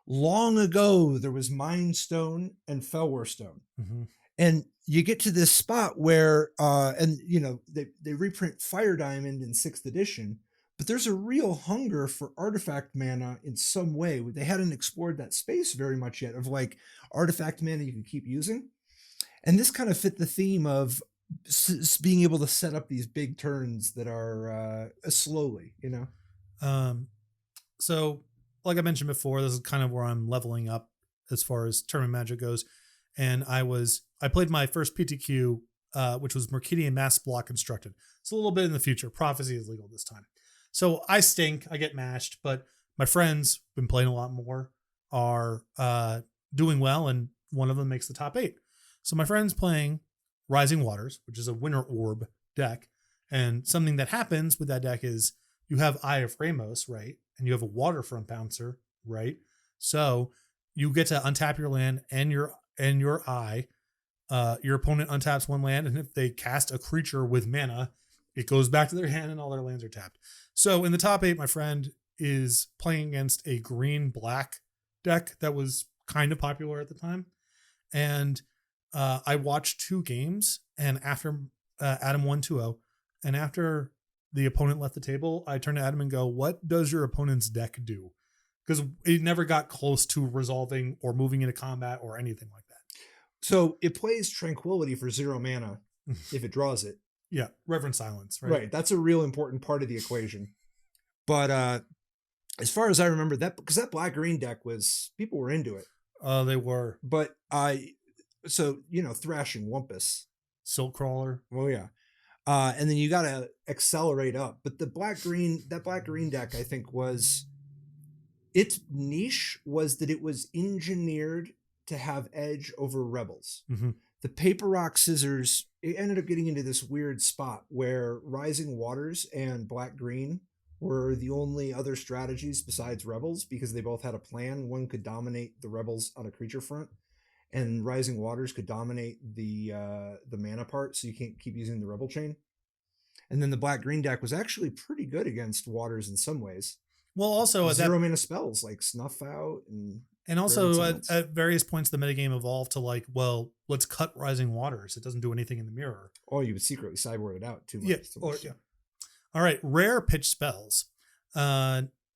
Long ago, there was Mind Stone and Felwar Stone. Mm-hmm. And you get to this spot where, they reprint Fire Diamond in 6th edition, but there's a real hunger for artifact mana in some way. They hadn't explored that space very much yet of like artifact mana you can keep using. And this kind of fit the theme of being able to set up these big turns that are slowly, you know? So like I mentioned before, this is kind of where I'm leveling up as far as tournament Magic goes. And I played my first PTQ, which was Mercadian Masques block constructed. It's a little bit in the future. Prophecy is legal this time. So I stink. I get mashed, but my friends been playing a lot more, are doing well, and one of them makes the top 8. So my friend's playing Rising Waters, which is a Winter Orb deck. And something that happens with that deck is you have Eye of Ramos, right? And you have a Waterfront Bouncer, right? So you get to untap your land and your eye. Your opponent untaps 1 land, and if they cast a creature with mana, it goes back to their hand and all their lands are tapped. So in the top 8, my friend is playing against a green-black deck that was kind of popular at the time. And I watched 2 games, and after Adam won 2-0, and after the opponent left the table, I turned to Adam and go, "What does your opponent's deck do?" Because it never got close to resolving or moving into combat or anything like that. So it plays Tranquility for 0 mana if it draws it. Yeah, Reverend Silence, right? Right. That's a real important part of the equation. But as far as I remember, that because that black-green deck was, people were into it. They were. But Thrashing Wumpus. Silk Crawler. Oh, yeah. And then you got to accelerate up. But that black-green deck, I think, was, its niche was that it was engineered to have edge over rebels. Mm-hmm. The paper, rock, scissors, it ended up getting into this weird spot where Rising Waters and black-green were the only other strategies besides rebels, because they both had a plan. One could dominate the rebels on a creature front, and Rising Waters could dominate the mana part, so you can't keep using the rebel chain. And then the black-green deck was actually pretty good against Waters in some ways. Well, also at 0 mana spells like Snuff Out and also at various points the metagame evolved to like, well, let's cut Rising Waters. It doesn't do anything in the mirror. Oh, you would secretly sideboard it out too much. Yeah. All right, rare pitch spells.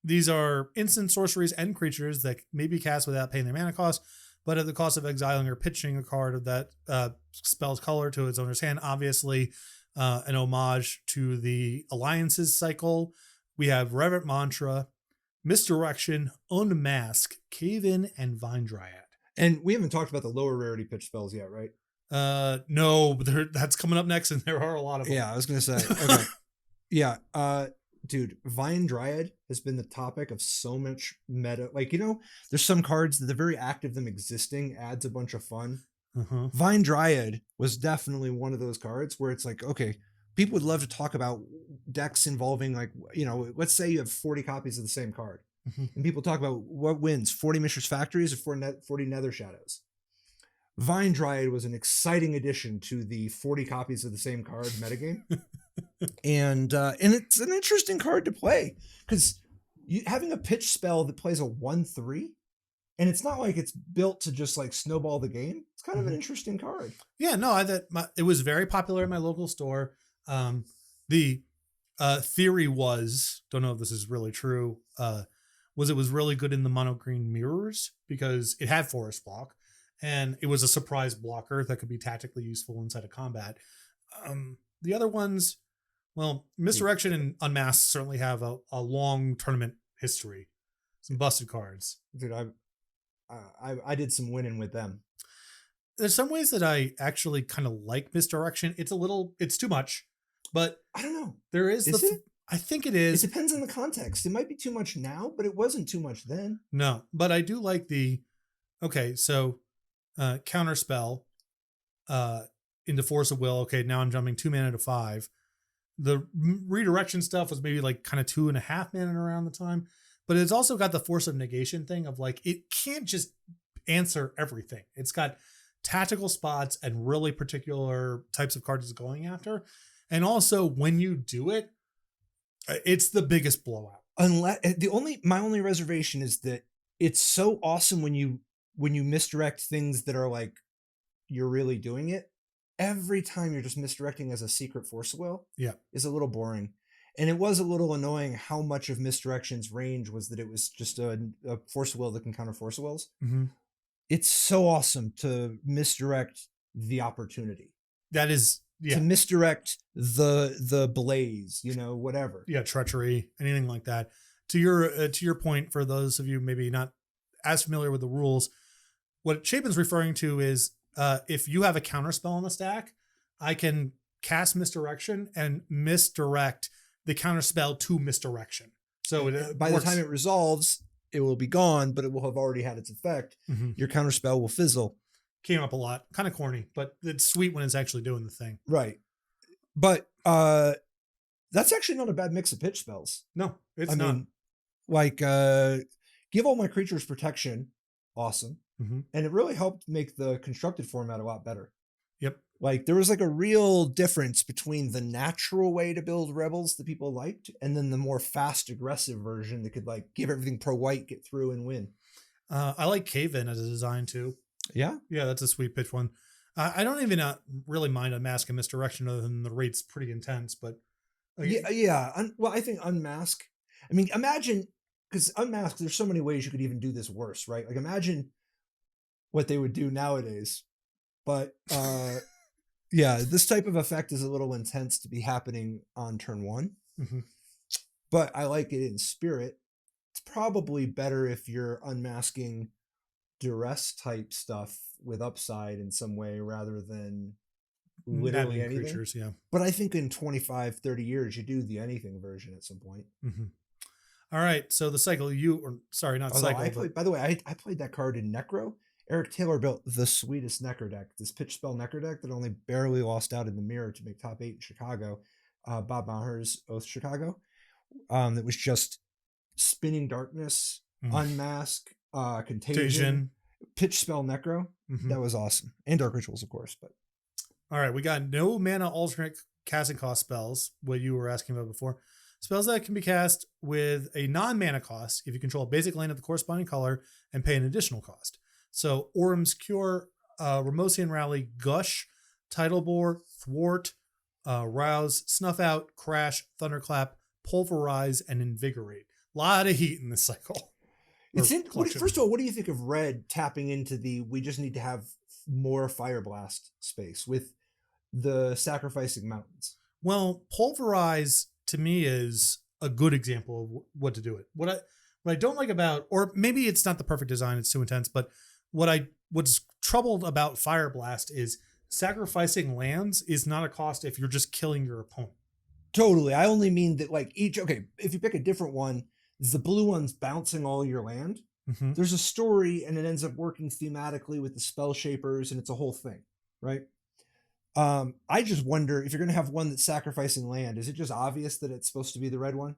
These are instant sorceries and creatures that may be cast without paying their mana cost, but at the cost of exiling or pitching a card of that spell's color to its owner's hand. Obviously, an homage to the Alliances cycle. We have Reverent Mantra, Misdirection, Unmask, Cave In, and Vine Dryad. And we haven't talked about the lower rarity pitch spells yet, right? No, but that's coming up next, and there are a lot of them. Yeah, I was going to say. Okay. Yeah. Dude, Vine Dryad has been the topic of so much meta. Like, there's some cards that the very act of them existing adds a bunch of fun. Uh-huh. Vine Dryad was definitely one of those cards where it's like, okay, people would love to talk about decks involving, like, let's say you have 40 copies of the same card. Mm-hmm. And people talk about what wins, 40 Mishra's Factories or 40 Nether Shadows. Vine Dryad was an exciting addition to the 40 copies of the same card metagame. And it's an interesting card to play because having a pitch spell that plays a 1/3, and it's not like it's built to just like snowball the game. It's kind of an interesting card. Yeah, no, it was very popular in my local store. The theory was, don't know if this is really true, was it was really good in the mono green mirrors because it had Forest Block, and it was a surprise blocker that could be tactically useful inside of combat. The other ones, well, Misdirection and Unmasked certainly have a long tournament history. Some busted cards. Dude, I did some winning with them. There's some ways that I actually kind of like Misdirection. It's too much, but I don't know. There is it? I think it is. It depends on the context. It might be too much now, but it wasn't too much then. No, but I do like counterspell into Force of Will. Okay, now I'm jumping 2 mana to 5. The redirection stuff was maybe like kind of 2.5 mana around the time, but it's also got the Force of Negation thing of like, it can't just answer everything. It's got tactical spots and really particular types of cards it's going after. And also when you do it, it's the biggest blowout. My only reservation is that it's so awesome when you misdirect things that are like, you're really doing it. Every time you're just misdirecting as a secret Force of Will, is a little boring. And it was a little annoying how much of Misdirection's range was that it was just a Force of Will that can counter Force of Wills. Mm-hmm. It's so awesome to misdirect the opportunity. That is, to misdirect the blaze, whatever. Yeah, treachery, anything like that. To your point, for those of you maybe not as familiar with the rules, what Chapin's referring to is, if you have a counter spell on the stack, I can cast Misdirection and misdirect the counter spell to Misdirection. So by the time it resolves, it will be gone, but it will have already had its effect. Mm-hmm. Your counter spell will fizzle. Came up a lot, kind of corny, but it's sweet when it's actually doing the thing. Right. But that's actually not a bad mix of pitch spells. No, it's not. Mean, like, give all my creatures protection. Awesome. Mm-hmm. And it really helped make the constructed format a lot better. Yep. Like, there was like a real difference between the natural way to build rebels that people liked and then the more fast aggressive version that could like give everything pro white, get through and win. I like Cave-In as a design too. Yeah. Yeah, that's a sweet pitch one. I don't even really mind Unmask and Misdirection other than the rate's pretty intense, but Well, I think Unmask. I mean, imagine, because Unmask, there's so many ways you could even do this worse, right? Like imagine what they would do nowadays. But yeah, this type of effect is a little intense to be happening on turn one. Mm-hmm. But I like it in spirit. It's probably better if you're unmasking duress type stuff with upside in some way rather than literally anything. Creatures, yeah. But I think in 25, 30 years, you do the anything version at some point. Mm-hmm. All right. So the cycle By the way, I played that card in Necro. Eric Taylor built the sweetest Necro deck, this pitch spell Necro deck that only barely lost out in the mirror to make top 8 in Chicago. Bob Maher's Oath Chicago. That was just Spinning Darkness, Unmask, Contagion, pitch spell Necro. Mm-hmm. That was awesome. And Dark Rituals, of course. But all right, we got no mana alternate casting cost spells, what you were asking about before. Spells that can be cast with a non-mana cost if you control a basic land of the corresponding color and pay an additional cost. So Orm's Cure, Ramosian Rally, Gush, Tidal Bore, Thwart, Rouse, Snuff Out, Crash, Thunderclap, Pulverize, and Invigorate. A lot of heat in this cycle. First of all, what do you think of red tapping into we just need to have more Fire Blast space with the Sacrificing Mountains? Well, Pulverize to me is a good example of what to do it. What I don't like about, or maybe it's not the perfect design, it's too intense, but what's troubled about Fire Blast is sacrificing lands is not a cost if you're just killing your opponent. Totally. I only mean that if you pick a different one, the blue one's bouncing all your land. Mm-hmm. There's a story and it ends up working thematically with the spell shapers and it's a whole thing, right? I just wonder if you're going to have one that's sacrificing land, is it just obvious that it's supposed to be the red one?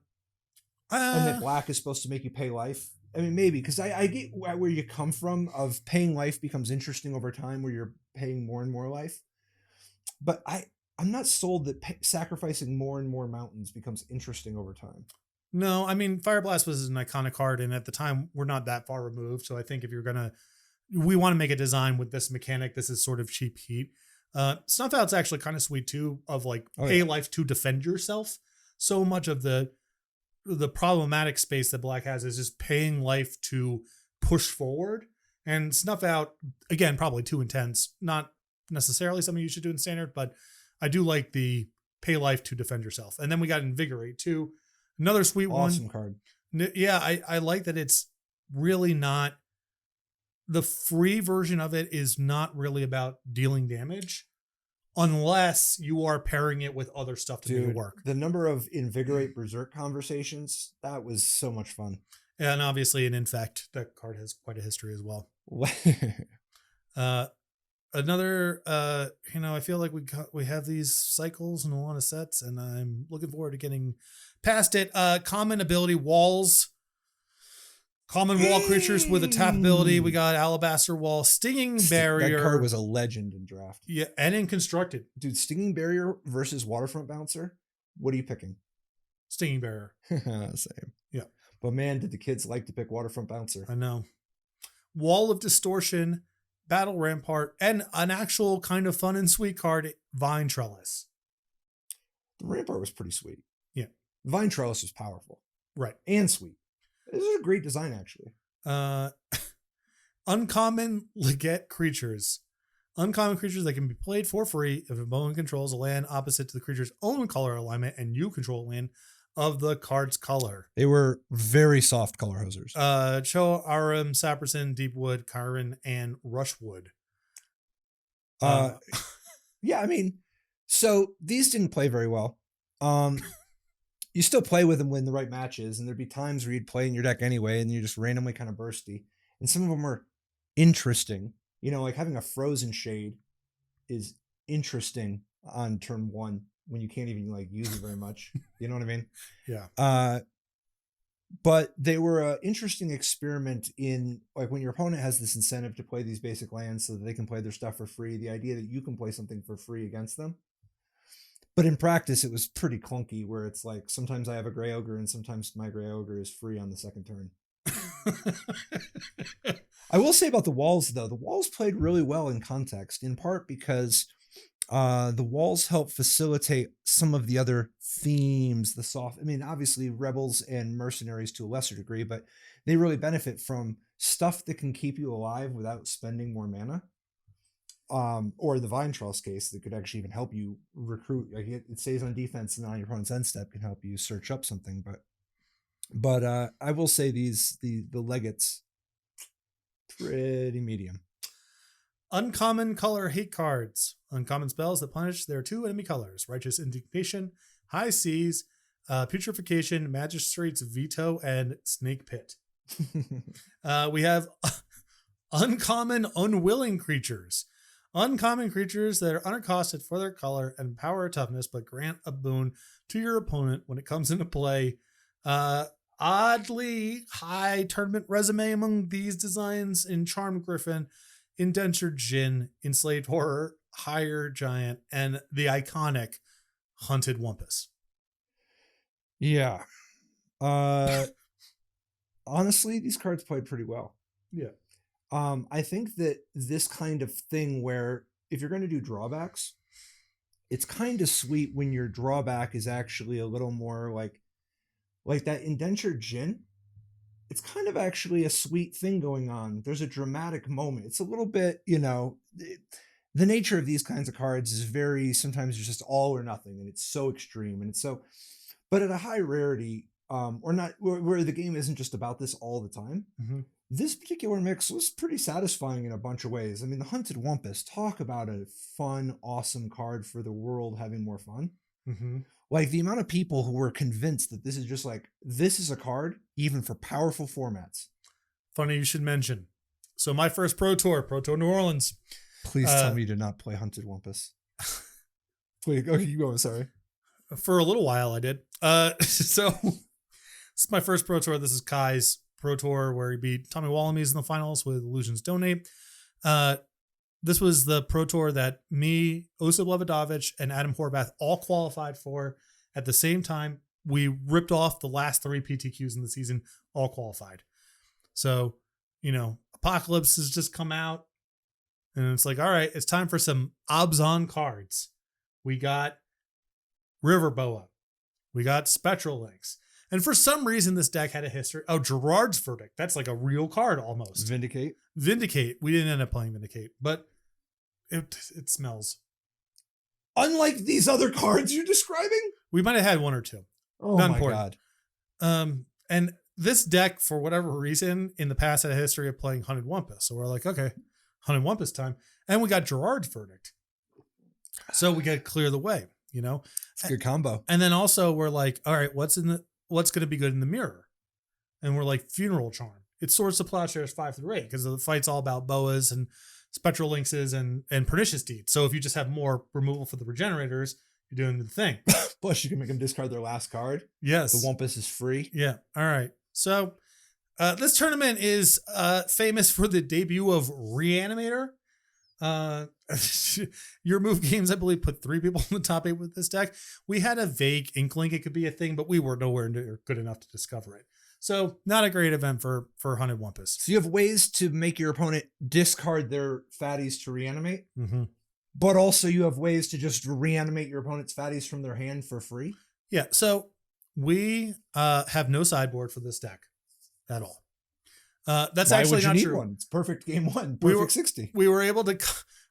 And that black is supposed to make you pay life? I mean, maybe, because I get where you come from of paying life becomes interesting over time where you're paying more and more life. But I'm not sold that sacrificing more and more mountains becomes interesting over time. No, I mean, Fire Blast was an iconic card, and at the time, we're not that far removed. So I think if we want to make a design with this mechanic, this is sort of cheap heat. Snuff Out's actually kind of sweet too, of pay life to defend yourself. So much of the problematic space that black has is just paying life to push forward. And Snuff Out, again, probably too intense. Not necessarily something you should do in standard, but I do like the pay life to defend yourself. And then we got Invigorate too. Another sweet awesome card. Yeah, I like that it's really not, the free version of it is not really about dealing damage unless you are pairing it with other stuff to make it work. The number of Invigorate Berserk conversations, that was so much fun. And obviously in Infect, that card has quite a history as well. Another, I feel like we have these cycles and a lot of sets, and I'm looking forward to getting past it. Common ability Walls. Common wall creatures with a tap ability. We got Alabaster Wall, Stinging Barrier. That card was a legend in draft. Yeah, and in Constructed. Dude, Stinging Barrier versus Waterfront Bouncer. What are you picking? Stinging Barrier. Same. Yeah. But man, did the kids like to pick Waterfront Bouncer. I know. Wall of Distortion, Battle Rampart, and an actual kind of fun and sweet card, Vine Trellis. The Rampart was pretty sweet. Yeah. Vine Trellis was powerful. Right. And sweet. This is a great design, actually. Uncommon Legate creatures. Uncommon creatures that can be played for free if a opponent controls a land opposite to the creature's own color alignment and you control a land of the card's color. They were very soft color hosers. Cho, Aram, Saperson, Deepwood, Kyron, and Rushwood. Yeah, I mean, so these didn't play very well. You still play with them when the right match is, and there'd be times where you'd play in your deck anyway, and you're just randomly kind of bursty. And some of them were interesting. Like having a Frozen Shade is interesting on turn one when you can't even use it very much. You know what I mean? Yeah. But they were an interesting experiment in when your opponent has this incentive to play these basic lands so that they can play their stuff for free. The idea that you can play something for free against them. But in practice, it was pretty clunky where it's sometimes I have a Grey Ogre and sometimes my Grey Ogre is free on the second turn. I will say about the walls, though, the walls played really well in context, in part because the walls help facilitate some of the other themes, the soft, I mean, obviously rebels and mercenaries to a lesser degree, but they really benefit from stuff that can keep you alive without spending more mana. Or the Vine Trust case that could actually even help you recruit. Like it stays on defense and on your opponent's end step can help you search up something. But I will say the legates pretty medium. Uncommon color hate cards. Uncommon spells that punish their 2 enemy colors. Righteous Indignation, High Seas, Putrefaction, Magistrate's Veto, and Snake Pit. We have uncommon unwilling creatures. Uncommon creatures that are unaccosted for their color and power or toughness, but grant a boon to your opponent when it comes into play. Oddly high tournament resume among these designs in Charmed Griffin, Indentured Djinn, Enslaved Horror, Higher Giant, and the iconic Hunted Wumpus. Yeah. Honestly, these cards played pretty well. Yeah. I think that this kind of thing where if you're going to do drawbacks, it's kind of sweet when your drawback is actually a little more like that Indentured Djinn. It's kind of actually a sweet thing going on. There's a dramatic moment. It's a little bit, the nature of these kinds of cards is very, sometimes it's just all or nothing, and it's so extreme, and it's so, but at a high rarity, or not, where the game isn't just about this all the time. Mm-hmm. This particular mix was pretty satisfying in a bunch of ways. I mean, the Hunted Wumpus, talk about a fun, awesome card for the world having more fun. Mm-hmm. Like the amount of people who were convinced that this is a card even for powerful formats. Funny you should mention. So my first Pro Tour New Orleans. Please tell me you did not play Hunted Wumpus. Please, okay, you go. Sorry. For a little while I did. So this is my first Pro Tour. This is Kai's Pro Tour where he beat Tommy Wallamies in the finals with Illusions Donate. This was the Pro Tour that me, Osip Levodovich, and Adam Horvath all qualified for at the same time. We ripped off the last 3 PTQs in the season, all qualified. So, Apocalypse has just come out, and it's like, all right, it's time for some obs-on cards. We got River Boa. We got Spectral Links. And for some reason, this deck had a history. Oh, Gerard's Verdict. That's like a real card almost. Vindicate. We didn't end up playing Vindicate, but it smells. Unlike these other cards you're describing? We might have had 1 or 2. Oh Not my important. God. And this deck, for whatever reason, in the past had a history of playing Hunted Wumpus. So we're like, okay, Hunted Wumpus time. And we got Gerard's Verdict. So we got to clear the way, It's a good combo. And then also we're like, all right, what's going to be good in the mirror? And we're like, Funeral Charm. It's Swords to Plowshares 5-8 because the fight's all about boas and Spectral Lynxes and Pernicious Deeds. So if you just have more removal for the regenerators, you're doing the thing. Plus, you can make them discard their last card. Yes. The Wumpus is free. Yeah. All right. So this tournament is famous for the debut of Reanimator. Your Move Games, I believe, put 3 people in the top 8 with this deck. We had a vague inkling it could be a thing, but we were nowhere near good enough to discover it. So not a great event for Hunted Wumpus. So you have ways to make your opponent discard their fatties to reanimate, mm-hmm. but also you have ways to just reanimate your opponent's fatties from their hand for free. Yeah. So we have no sideboard for this deck at all. That's Why actually would you not need true. One? It's perfect game 1, perfect 60. We were able to,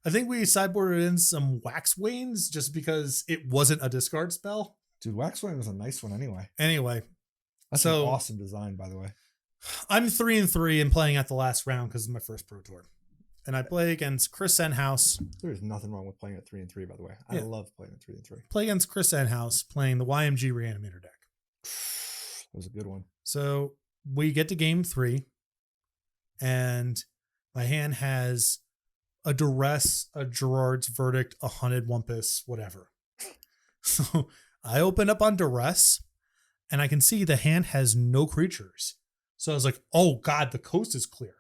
I think we sideboarded in some Wax Wains just because it wasn't a discard spell. Dude, Wax Wayne was a nice one anyway. That's so an awesome design, by the way. I'm 3-3 and playing at the last round because it's my first Pro Tour. And I play against Chris Senhouse. There's nothing wrong with playing at 3-3, by the way. I love playing at 3-3. Play against Chris Senhouse playing the YMG Reanimator deck. That was a good one. So we get to game 3. And my hand has a Duress, a Gerard's Verdict, a Hunted Wumpus, whatever. So I open up on Duress, and I can see the hand has no creatures. So I was like, oh God, the coast is clear.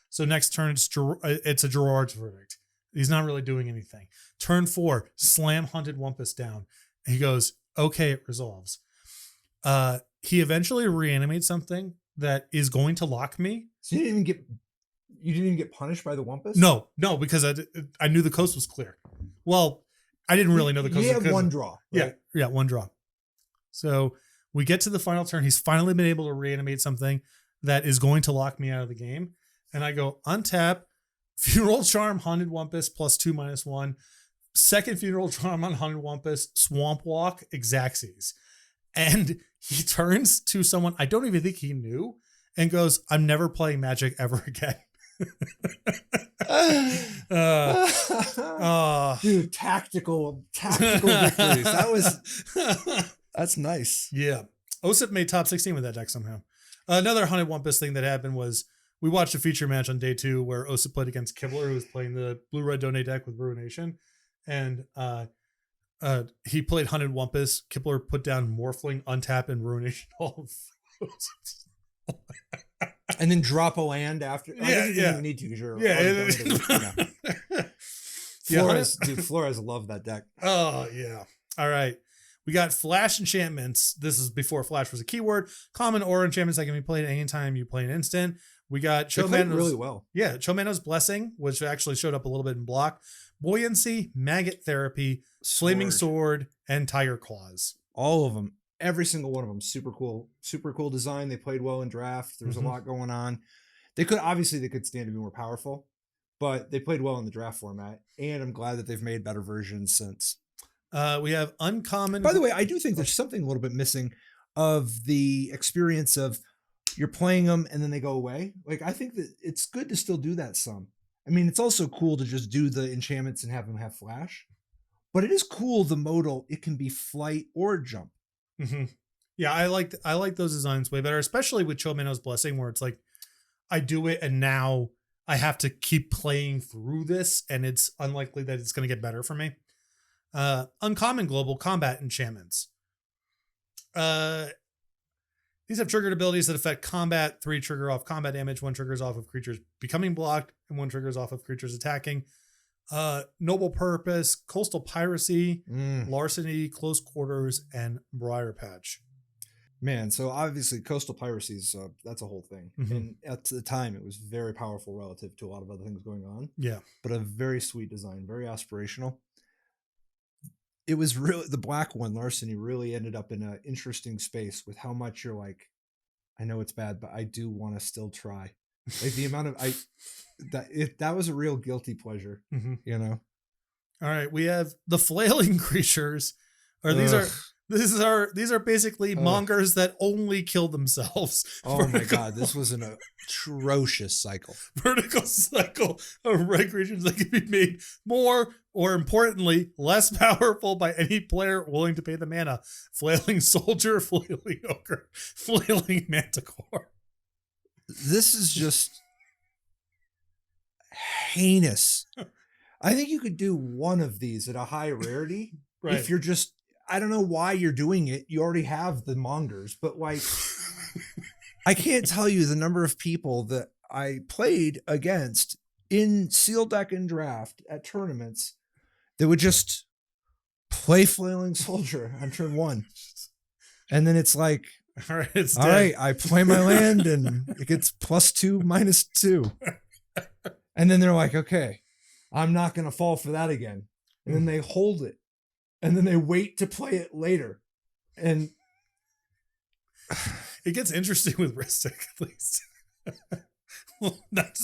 So next turn, it's a Gerard's Verdict. He's not really doing anything. Turn 4, slam Hunted Wumpus down. He goes, okay, it resolves. He eventually reanimates something, that is going to lock me. So you didn't even get punished by the Wumpus? No, because I knew the coast was clear. Well, I didn't really know the coast. You have one draw. Right? Yeah, one draw. So we get to the final turn. He's finally been able to reanimate something that is going to lock me out of the game. And I go untap, Funeral Charm, Haunted Wumpus, +2/-1. Second Funeral Charm on Haunted Wumpus, Swamp Walk, Xaxes. And he turns to someone I don't even think he knew and goes, I'm never playing Magic ever again. Dude, tactical victories. That's nice. Yeah. OSIP made top 16 with that deck somehow. Another Haunted Wumpus thing that happened was we watched a feature match on day 2 where OSIP played against Kibler, who was playing the blue-red donate deck with Ruination. And he played Haunted Wumpus. Kibler put down Morphling, Untap, and Ruination all of and then drop a land after. I didn't even need to because you're Flores loved that deck. Oh yeah. All right. We got Flash enchantments. This is before Flash was a keyword. Common or enchantments that can be played anytime you play an instant. We got Chomano's really well. Yeah, Chomano's Blessing, which actually showed up a little bit in block. Buoyancy, Maggot Therapy, Flaming Sword, and Tiger Claws. All of them. Every single one of them. Super cool design. They played well in draft. There was a lot going on. They could stand to be more powerful, but they played well in the draft format. And I'm glad that they've made better versions since. We have uncommon. By the way, I do think there's something a little bit missing of the experience of you're playing them and then they go away. Like, I think that it's good to still do that some. I mean, it's also cool to just do the enchantments and have them have flash, but it is cool the modal. It can be flight or jump. Mm-hmm. Yeah, I like those designs way better, especially with Chomano's Blessing, where it's like I do it and now I have to keep playing through this, and it's unlikely that it's going to get better for me. Uncommon global combat enchantments. These have triggered abilities that affect combat. 3 trigger off combat damage, 1 triggers off of creatures becoming blocked, and 1 triggers off of creatures attacking. Noble Purpose, Coastal Piracy, Larceny, Close Quarters, and Briar Patch. Man, so obviously Coastal Piracy is that's a whole thing. Mm-hmm. And at the time, it was very powerful relative to a lot of other things going on. Yeah. But a very sweet design, very aspirational. It was really, the black one, Larceny, really ended up in an interesting space with how much you're like, I know it's bad, but I do want to still try. Like the amount of that was a real guilty pleasure, you know. All right, we have the flailing creatures. These are basically mongers that only kill themselves. Oh my god, this was an atrocious cycle. Vertical cycle of red creatures that can be made more, or importantly, less powerful by any player willing to pay the mana. Flailing Soldier, Flailing Ogre, Flailing Manticore. This is just heinous. I think you could do one of these at a high rarity. Right. If you're just, I don't know why you're doing it. You already have the mongers, but like, I can't tell you the number of people that I played against in sealed deck and draft at tournaments that would just play Flailing Soldier on turn 1. And then it's like, all right, I play my land and it gets +2/-2. And then they're like, okay, I'm not going to fall for that again. And then they hold it. And then they wait to play it later. And it gets interesting with Ristic, at least. Well, not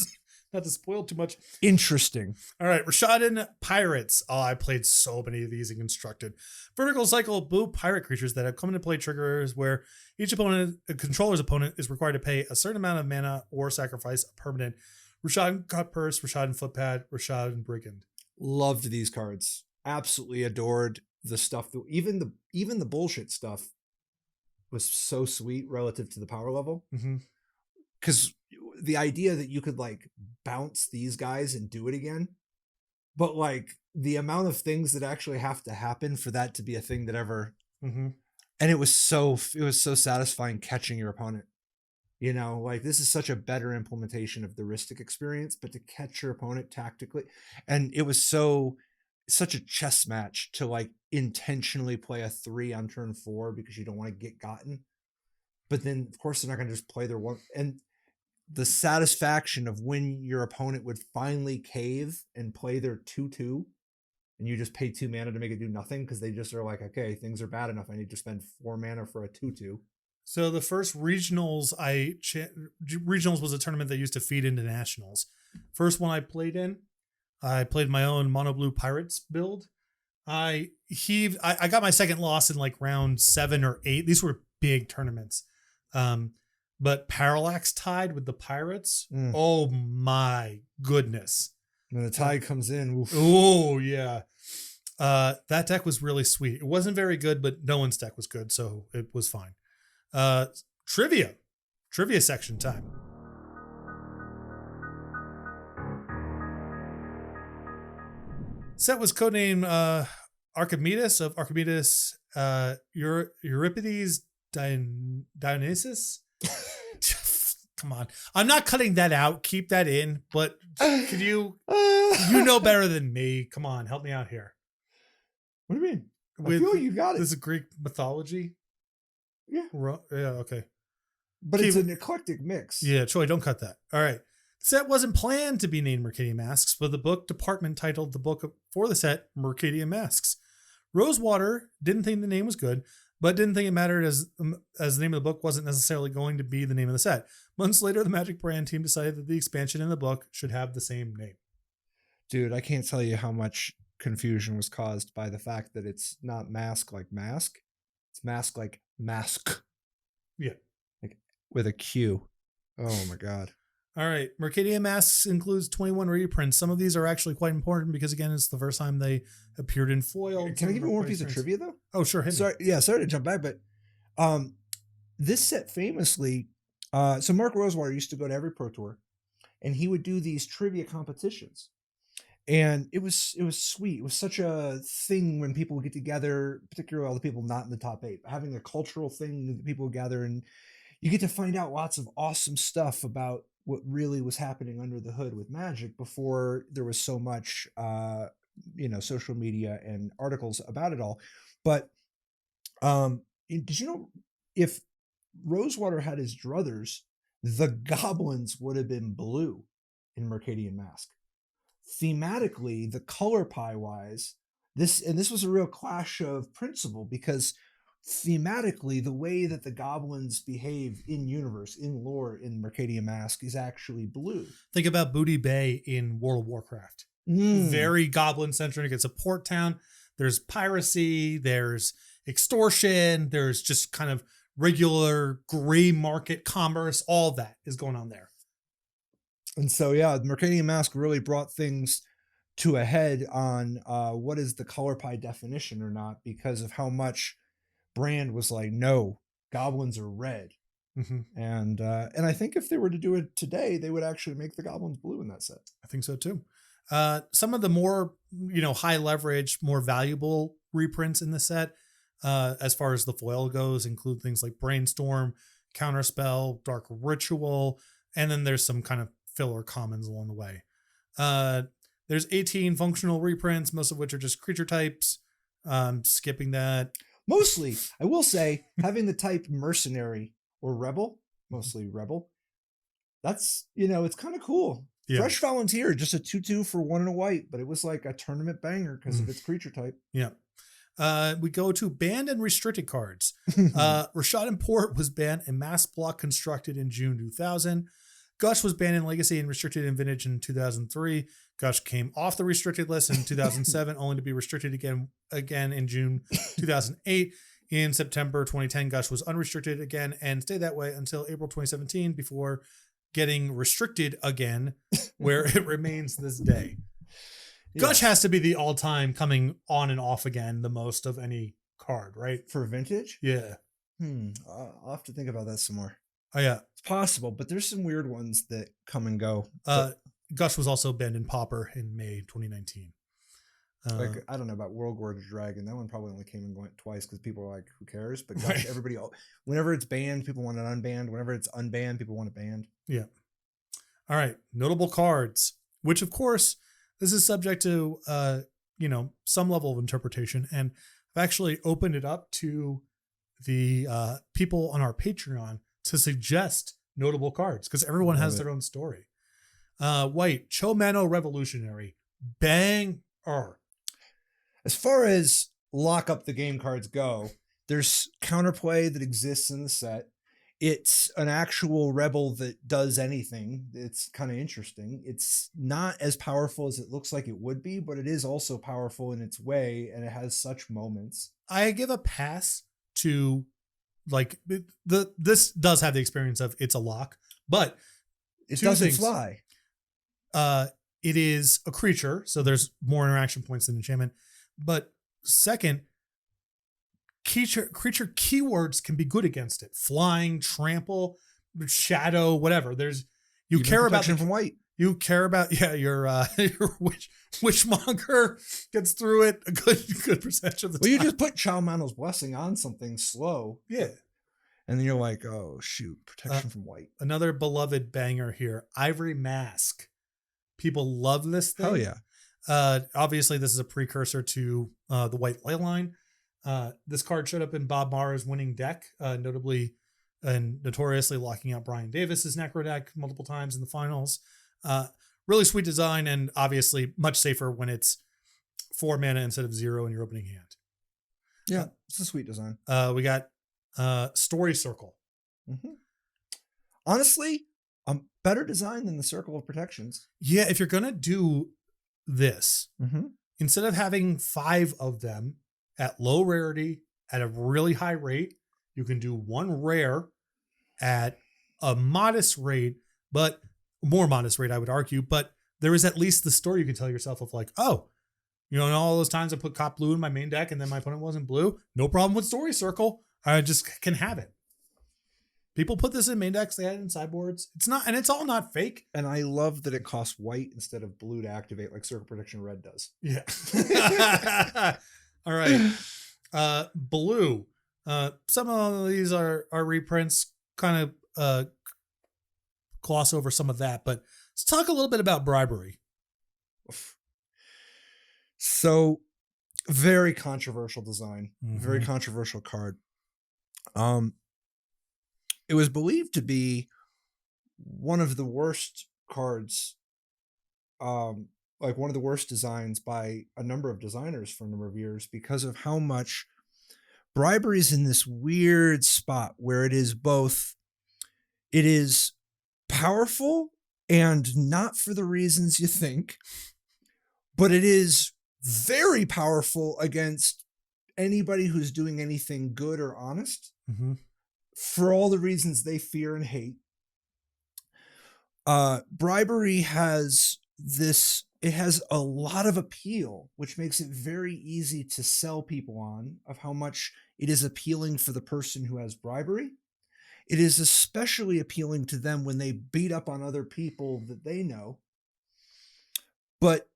to spoil too much. Interesting. All right, Rashadan Pirates. Oh, I played so many of these in Constructed. Vertical cycle blue pirate creatures that have come into play triggers where each opponent, a controller's opponent, is required to pay a certain amount of mana or sacrifice a permanent. Rashadan Cut Purse, Rashadan Footpad, Rashadan Brigand. Loved these cards. Absolutely adored the stuff. That, even the bullshit stuff was so sweet relative to the power level. Because the idea that you could like bounce these guys and do it again, but like the amount of things that actually have to happen for that to be a thing that ever, and it was so satisfying catching your opponent. You know, like this is such a better implementation of the Ristic experience, but to catch your opponent tactically, and it was such a chess match to like intentionally play a 3 on turn 4 because you don't want to get gotten. But then, of course, they're not going to just play their one. And the satisfaction of when your opponent would finally cave and play their 2/2, and you just pay 2 mana to make it do nothing because they just are like, okay, things are bad enough. I need to spend 4 mana for a 2/2. So the first regionals regionals was a tournament that used to feed into nationals. First one I played in, I played my own mono blue pirates build. I got my second loss in like round 7 or 8. These were big tournaments. But Parallax tied with the pirates. Oh my goodness. When the tide comes in. Oof. Oh yeah. That deck was really sweet. It wasn't very good, but no one's deck was good, so it was fine. Trivia section time. Set was codenamed Archimedes of Archimedes Euripides Dionysus. Come on, I'm not cutting that out. Keep that in. But could you know better than me? Come on, help me out here. What do you mean? I feel like you got it. This is Greek mythology. Yeah. Okay. But it's an eclectic mix. Yeah, Choi, don't cut that. All right. The set wasn't planned to be named Mercadian Masques, but the book department titled the book for the set Mercadian Masques. Rosewater didn't think the name was good, but didn't think it mattered as the name of the book wasn't necessarily going to be the name of the set. Months later, the Magic brand team decided that the expansion in the book should have the same name. Dude, I can't tell you how much confusion was caused by the fact that it's not mask like mask. It's mask like mask. Yeah. Like with a Q. Oh my God. All right. Mercadian Masques includes 21 reprints. Some of these are actually quite important because, again, it's the first time they appeared in foil. Can I give you one more piece of trivia, though? Oh, sure. Sorry to jump back, but this set famously, so Mark Rosewater used to go to every Pro Tour, and he would do these trivia competitions. And it was sweet. It was such a thing when people would get together, particularly all the people not in the top 8, having a cultural thing that people would gather, and you get to find out lots of awesome stuff about what really was happening under the hood with Magic before there was so much, social media and articles about it all. But did you know if Rosewater had his druthers, the goblins would have been blue in Mercadian Masque? Thematically, the color pie wise, this was a real clash of principle because thematically, the way that the goblins behave in universe, in lore, in Mercadian Masque is actually blue. Think about Booty Bay in World of Warcraft. Very goblin centric. It's a port town. There's piracy. There's extortion. There's just kind of regular gray market commerce. All that is going on there. And so, yeah, Mercadian Masque really brought things to a head on what is the color pie definition or not because of how much Brand was like, no, goblins are red. And I think if they were to do it today, they would actually make the goblins blue in that set. I think so too. Some of the more, high leverage, more valuable reprints in the set, as far as the foil goes, include things like Brainstorm, Counterspell, Dark Ritual, and then there's some kind of filler commons along the way. There's 18 functional reprints, most of which are just creature types. Skipping that. Mostly, I will say, having the type mercenary or rebel, mostly rebel, that's, it's kind of cool. Yeah. Fresh Volunteer, just a 2/2 for 1 and a white, but it was like a tournament banger because of its creature type. Yeah. We go to banned and restricted cards. Rashad and Port was banned and Mass Block constructed in June 2000. Gush was banned in Legacy and restricted in Vintage in 2003. Gush came off the restricted list in 2007, only to be restricted again in June 2008. In September 2010, Gush was unrestricted again and stayed that way until April 2017 before getting restricted again, where it remains this day. Yeah. Gush has to be the all-time coming on and off again the most of any card, right? For Vintage? Yeah. I'll have to think about that some more. Oh, yeah. It's possible, but there's some weird ones that come and go. Gush was also banned in Pauper in May 2019. I don't know about World War Dragon. That one probably only came and went twice because people are like, who cares? But Gush, everybody, whenever it's banned, people want it unbanned. Whenever it's unbanned, people want it banned. Yeah. All right. Notable cards, which, of course, this is subject to, some level of interpretation. And I've actually opened it up to the people on our Patreon to suggest notable cards because everyone has their own story. White, Chomano Revolutionary, banger. As far as lock up the game cards go, there's counterplay that exists in the set. It's an actual rebel that does anything. It's kind of interesting. It's not as powerful as it looks like it would be, but it is also powerful in its way, and it has such moments. I give a pass to like this does have the experience of it's a lock, but it doesn't fly. It is a creature, so there's more interaction points than enchantment. But second, creature keywords can be good against it. Flying, trample, shadow, whatever. There's you Even care about protection from white. You care about your wishmonger gets through it a good percentage of the time. Well, you just put Chomano's Blessing on something slow. Yeah. And then you're like, oh shoot, protection from white. Another beloved banger here, Ivory Mask. People love this thing. Hell yeah. Obviously, this is a precursor to the White Leyline. This card showed up in Bob Marr's winning deck, notably and notoriously locking out Brian Davis's Necro deck multiple times in the finals. Really sweet design, and obviously much safer when it's 4 mana instead of 0 in your opening hand. Yeah, it's a sweet design. We got Story Circle. Mm-hmm. Honestly, better design than the Circle of Protections. Yeah, if you're gonna do this, mm-hmm. instead of having 5 of them at low rarity at a really high rate, you can do 1 rare at a modest rate, but more modest rate, I would argue. But there is at least the story you can tell yourself of like, oh, you know, in all those times I put cop blue in my main deck and then my opponent wasn't blue, no problem with Story Circle. I just can have it. People put this in main decks, they had it in sideboards. It's not, and it's all not fake. And I love that it costs white instead of blue to activate like Circle Protection Red does. Yeah. All right. Blue. Some of these are reprints, kind of gloss over some of that, but let's talk a little bit about bribery. So very controversial design, Mm-hmm. very controversial card. It was believed to be one of the worst cards, like one of the worst designs by a number of designers for a number of years because of how much bribery is in this weird spot where it is powerful and not for the reasons you think, but it is very powerful against anybody who's doing anything good or honest. Mm-hmm. For all the reasons they fear and hate. Bribery has a lot of appeal, which makes it very easy to sell people on of how much it is appealing for the person who has bribery. It is especially appealing to them when they beat up on other people that they know. But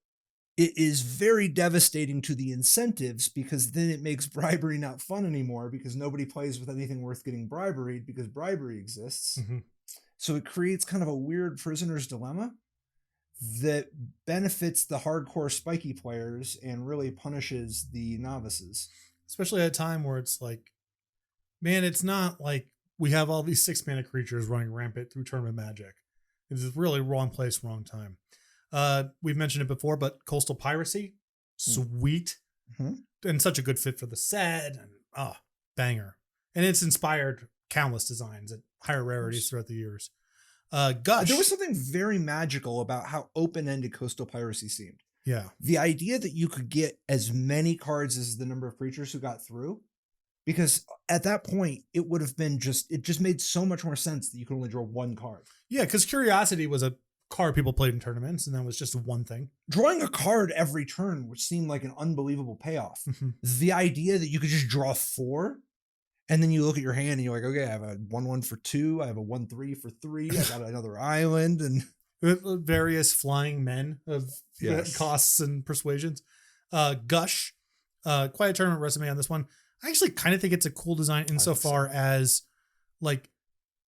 it is very devastating to the incentives because then it makes bribery not fun anymore because nobody plays with anything worth getting briberied because bribery exists. Mm-hmm. So it creates kind of a weird prisoner's dilemma that benefits the hardcore spiky players and really punishes the novices. Especially at a time where it's like, man, it's not like we have all these 6 mana creatures running rampant through tournament Magic. It's really wrong place, wrong time. We've mentioned it before, but Coastal Piracy, sweet, mm-hmm. and such a good fit for the set, and banger. And it's inspired countless designs at higher rarities throughout the years. Gush. There was something very magical about how open-ended Coastal Piracy seemed. Yeah. The idea that you could get as many cards as the number of creatures who got through, because at that point, it would have been it just made so much more sense that you could only draw 1 card. Yeah, because Curiosity was a card people played in tournaments, and that was just one thing. Drawing a card every turn, which seemed like an unbelievable payoff. Mm-hmm. The idea that you could just draw 4, and then you look at your hand and you're like, okay, I have a 1/1 for 2, I have a 1/3 for 3, I got another island, and various flying men of costs and persuasions. Gush, Quiet Tournament resume on this one. I actually kind of think it's a cool design insofar as like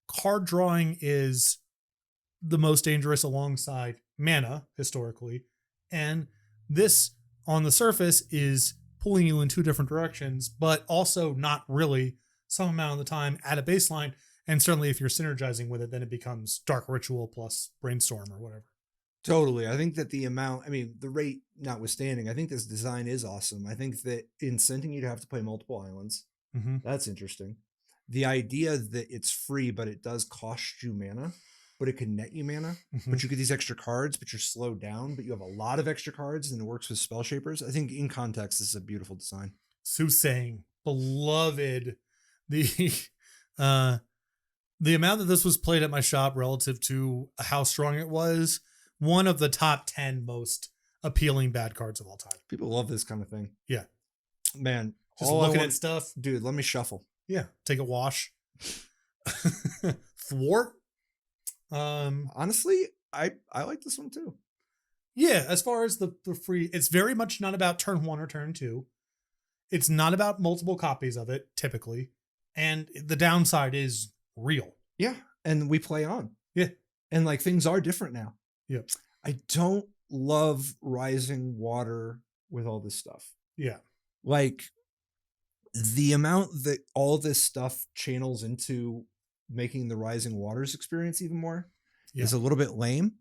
card drawing is the most dangerous alongside mana historically. And this on the surface is pulling you in 2 different directions, but also not really some amount of the time at a baseline. And certainly if you're synergizing with it, then it becomes Dark Ritual plus Brainstorm or whatever. Totally. I think that the rate notwithstanding, I think this design is awesome. I think that incenting you to have to play multiple islands, that's interesting. The idea that it's free, but it does cost you mana, but it can net you mana, but you get these extra cards, but you're slowed down, but you have a lot of extra cards and it works with spell shapers. I think in context, this is a beautiful design. Susang, beloved. The amount that this was played at my shop relative to how strong it was, one of the top 10 most appealing bad cards of all time. People love this kind of thing. Yeah. Man. Just looking at stuff. Dude, let me shuffle. Yeah. Take a wash. Thwart. Honestly, I like this one too. Yeah. As far as the free, it's very much not about turn 1 or turn 2. It's not about multiple copies of it, typically. And the downside is real. Yeah. And we play on. Yeah. And like things are different now. Yeah. I don't love Rising Water with all this stuff. Yeah. Like the amount that all this stuff channels into making the Rising Waters experience even more is a little bit lame.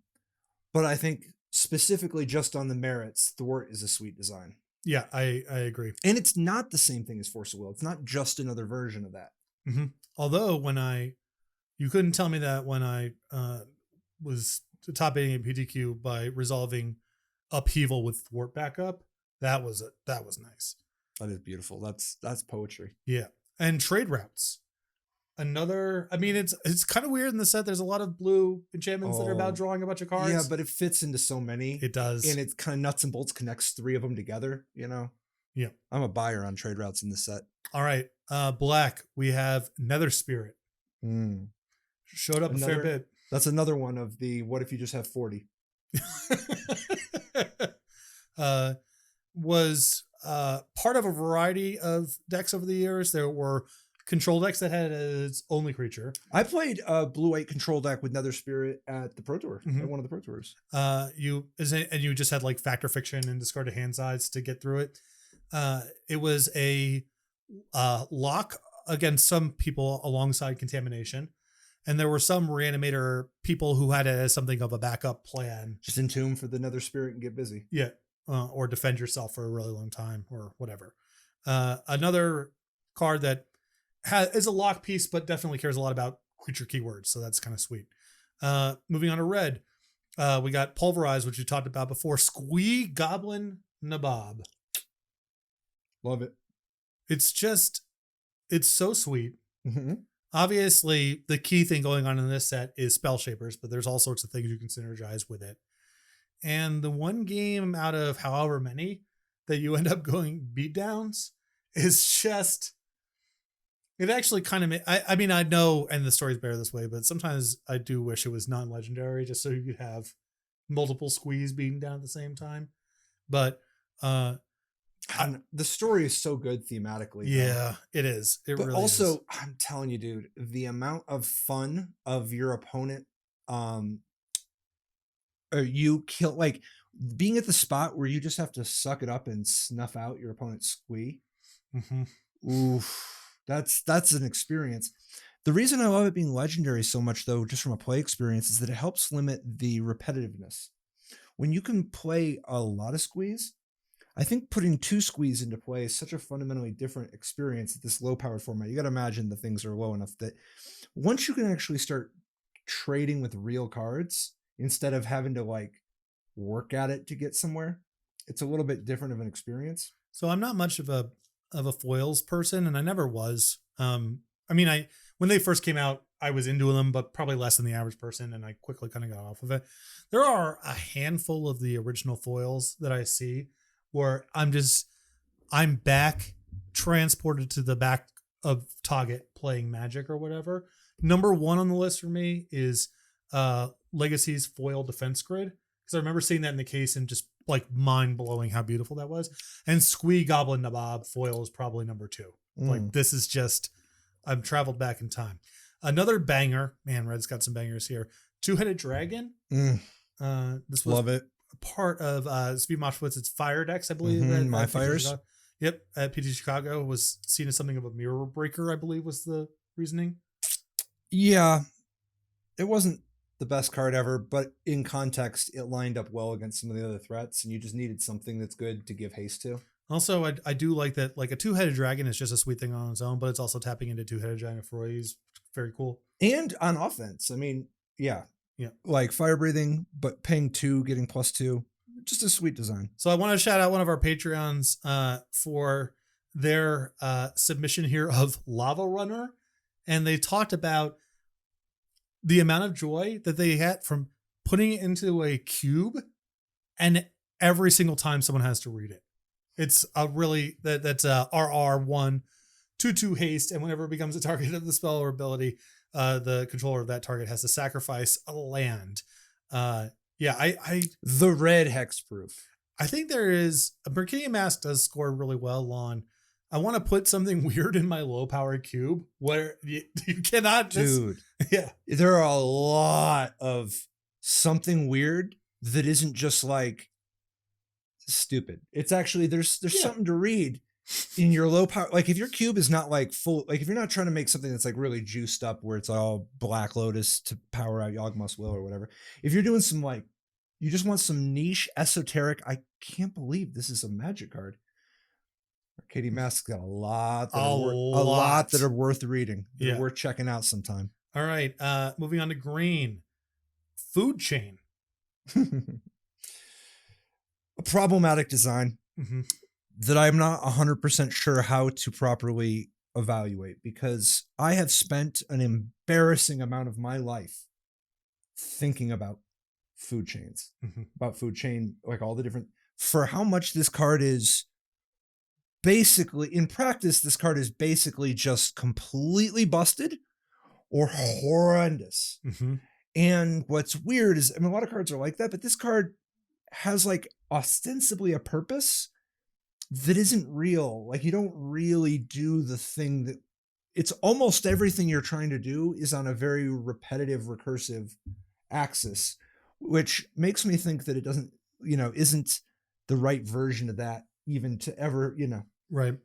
But I think specifically just on the merits, Thwart is a sweet design. Yeah, I agree. And it's not the same thing as Force of Will. It's not just another version of that. Although you couldn't tell me that when I was top 8 at PTQ by resolving Upheaval with Thwart backup. That was nice. That is beautiful. That's poetry. Yeah. And trade routes. It's kind of weird in the set. There's a lot of blue enchantments that are about drawing a bunch of cards. Yeah, but it fits into so many. It does. And it's kind of nuts and bolts, connects 3 of them together, you know? Yeah. I'm a buyer on trade routes in this set. All right. Black, we have Nether Spirit. Showed up a fair bit. That's another one of the what if you just have 40? Was part of a variety of decks over the years. There were control decks that had its only creature. I played a blue-white control deck with Nether Spirit at the Pro Tour, at one of the Pro Tours. You just had like Factor Fiction and discarded hand sides to get through it. It was a lock against some people alongside Contamination. And there were some Reanimator people who had it as something of a backup plan. Just entomb for the Nether Spirit and get busy. Yeah. Or defend yourself for a really long time or whatever. Another card that is a lock piece, but definitely cares a lot about creature keywords. So that's kind of sweet. Moving on to red. We got Pulverize, which we talked about before. Squee Goblin Nabob. Love it. It's so sweet. Obviously, the key thing going on in this set is Spell Shapers, but there's all sorts of things you can synergize with it. And the one game out of however many that you end up going beatdowns is just, it actually kind of, I know, and the stories bear this way, but sometimes I do wish it was non-legendary just so you could have multiple squeeze beating down at the same time. But the story is so good thematically. Yeah, it is. But really also, is. I'm telling you, dude, the amount of fun of your opponent, or you kill, like being at the spot where you just have to suck it up and snuff out your opponent's squee. Oof, that's an experience. The reason I love it being legendary so much, though, just from a play experience, is that it helps limit the repetitiveness. When you can play a lot of squeeze, I think putting 2 squeeze into play is such a fundamentally different experience at this low-powered format. You got to imagine the things are low enough that once you can actually start trading with real cards instead of having to like work at it to get somewhere, it's a little bit different of an experience. So I'm not much of a foils person, and I never was. When they first came out, I was into them, but probably less than the average person, and I quickly kind of got off of it. There are a handful of the original foils that I see where I'm back transported to the back of Target playing Magic or whatever. Number 1 on the list for me is Legacy's foil defense grid, because I remember seeing that in the case and just like mind blowing how beautiful that was. And Squee Goblin Nabob foil is probably number 2. Like this is just, I've traveled back in time. Another banger, man, Red's got some bangers here. 2-Headed Dragon. This was love it. Part of Speed Moshwitz's fire decks, I believe. My fires. Yep, at PT Chicago was seen as something of a mirror breaker, I believe was the reasoning. Yeah, it wasn't the best card ever, but in context, it lined up well against some of the other threats, and you just needed something that's good to give haste to. Also, I do like that, like a two-headed dragon is just a sweet thing on its own, but it's also tapping into two-headed giant Freys. Very cool. And on offense, I mean, yeah. Yeah. Like fire breathing, but paying 2, getting +2. Just a sweet design. So I want to shout out one of our Patreons for their submission here of Lava Runner. And they talked about the amount of joy that they had from putting it into a cube, and every single time someone has to read it. It's a really, that's a RR1, 2/2 haste, and whenever it becomes a target of the spell or ability, the controller of that target has to sacrifice a land. The red hexproof. I think there is a Mercadian Masques does score really well on. I want to put something weird in my low power cube where you cannot just, dude. Yeah, there are a lot of something weird that isn't just like stupid. It's actually there's something to read in your low power. Like if your cube is not like full, like if you're not trying to make something that's like really juiced up where it's all Black Lotus to power out Yawgmoth's Will or whatever. If you're doing some like, you just want some niche esoteric, I can't believe this is a Magic card. Mercadian Masques got a lot that are worth reading. They're worth checking out sometime. All right. Moving on to green. Food Chain. A problematic design that I'm not 100% sure how to properly evaluate, because I have spent an embarrassing amount of my life thinking about food chains, about food chain, like all the different, for how much this card is basically, in practice, this card is basically just completely busted or horrendous. And what's weird is, I mean, a lot of cards are like that, but this card has like ostensibly a purpose that isn't real. Like you don't really do the thing that, it's almost everything you're trying to do is on a very repetitive, recursive axis, which makes me think that it doesn't, isn't the right version of that even to ever, Right.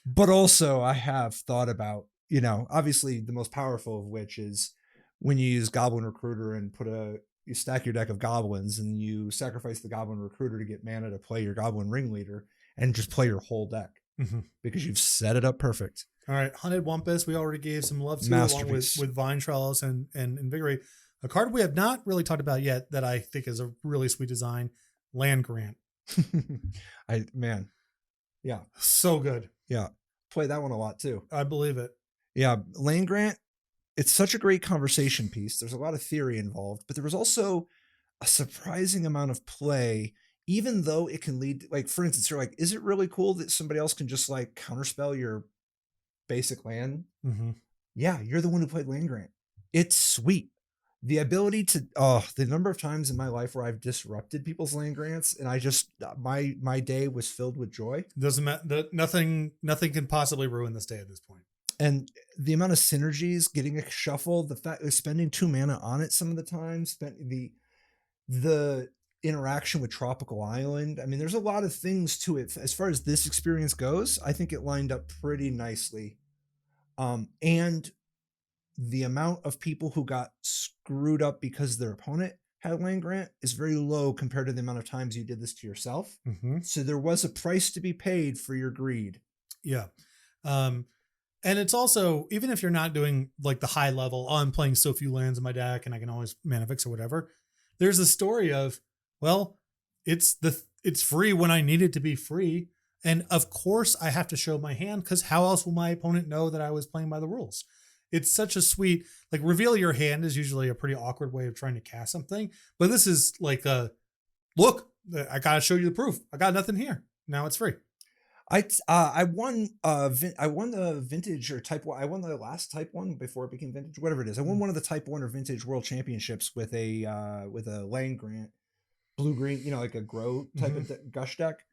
But also I have thought about, obviously the most powerful of which is when you use Goblin Recruiter and you stack your deck of goblins and you sacrifice the Goblin Recruiter to get mana to play your Goblin Ringleader and just play your whole deck because you've set it up perfect. All right. Hunted Wumpus, we already gave some love to along with Vine Trellis and Invigorate. A card we have not really talked about yet that I think is a really sweet design, Land Grant. Yeah. So good. Yeah. Play that one a lot too. I believe it. Yeah. Land Grant, it's such a great conversation piece. There's a lot of theory involved, but there was also a surprising amount of play, even though it can lead, like, for instance, you're like, is it really cool that somebody else can just like counterspell your basic land? Yeah. You're the one who played Land Grant. It's sweet. The ability to, the number of times in my life where I've disrupted people's land grants and I just, my day was filled with joy. Doesn't matter. Nothing can possibly ruin this day at this point. And the amount of synergies, getting a shuffle, the fact of spending 2 mana on it some of the time, spent the interaction with Tropical Island. I mean, there's a lot of things to it. As far as this experience goes, I think it lined up pretty nicely. And the amount of people who got screwed up because their opponent had land grant is very low compared to the amount of times you did this to yourself. So there was a price to be paid for your greed. Yeah. And it's also, even if you're not doing like the high level, I'm playing so few lands in my deck and I can always mana fix or whatever. There's a story of, well, it's free when I need it to be free. And of course I have to show my hand, because how else will my opponent know that I was playing by the rules? It's such a sweet, like, reveal your hand is usually a pretty awkward way of trying to cast something. But this is like look, I got to show you the proof. I got nothing here. Now it's free. I won the vintage or type 1. I won the last type 1 before it became vintage, whatever it is. I won one of the type 1 or vintage world championships with a land grant, blue green, like a grow type of gush deck.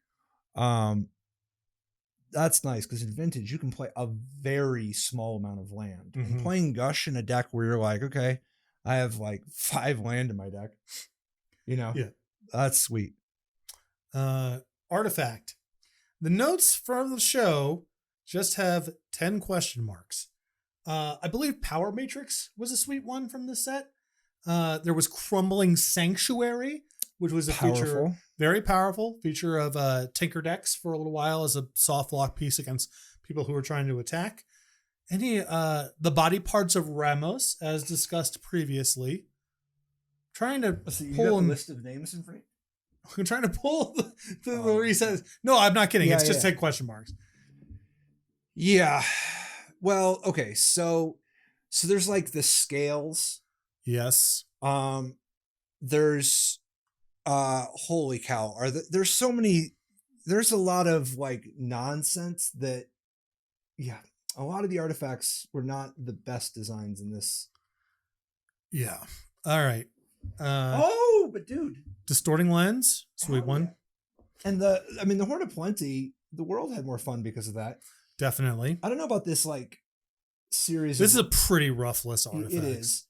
That's nice because in vintage you can play a very small amount of land. And playing gush in a deck where you're like, okay, I have like 5 land in my deck, that's sweet. Artifact. The notes from the show just have 10 question marks. I believe Power Matrix was a sweet one from this set. There was Crumbling Sanctuary, which was a feature, very powerful feature of Tinker Decks for a little while as a soft lock piece against people who were trying to attack. The Body Parts of Ramos, as discussed previously. Trying to pull a list of names in front of you? I'm trying to pull the reset. No, I'm not kidding. It's just 10 question marks. Yeah. Well, okay. So there's like the scales. Yes. There's holy cow. There's so many. There's a lot of like nonsense that. Yeah, a lot of the artifacts were not the best designs in this. Yeah. All right. But dude, Distorting Lens, sweet one. Yeah. And the Horn of Plenty, the world had more fun because of that. Definitely. I don't know about this like series. This is a pretty rough list of artifacts. It is.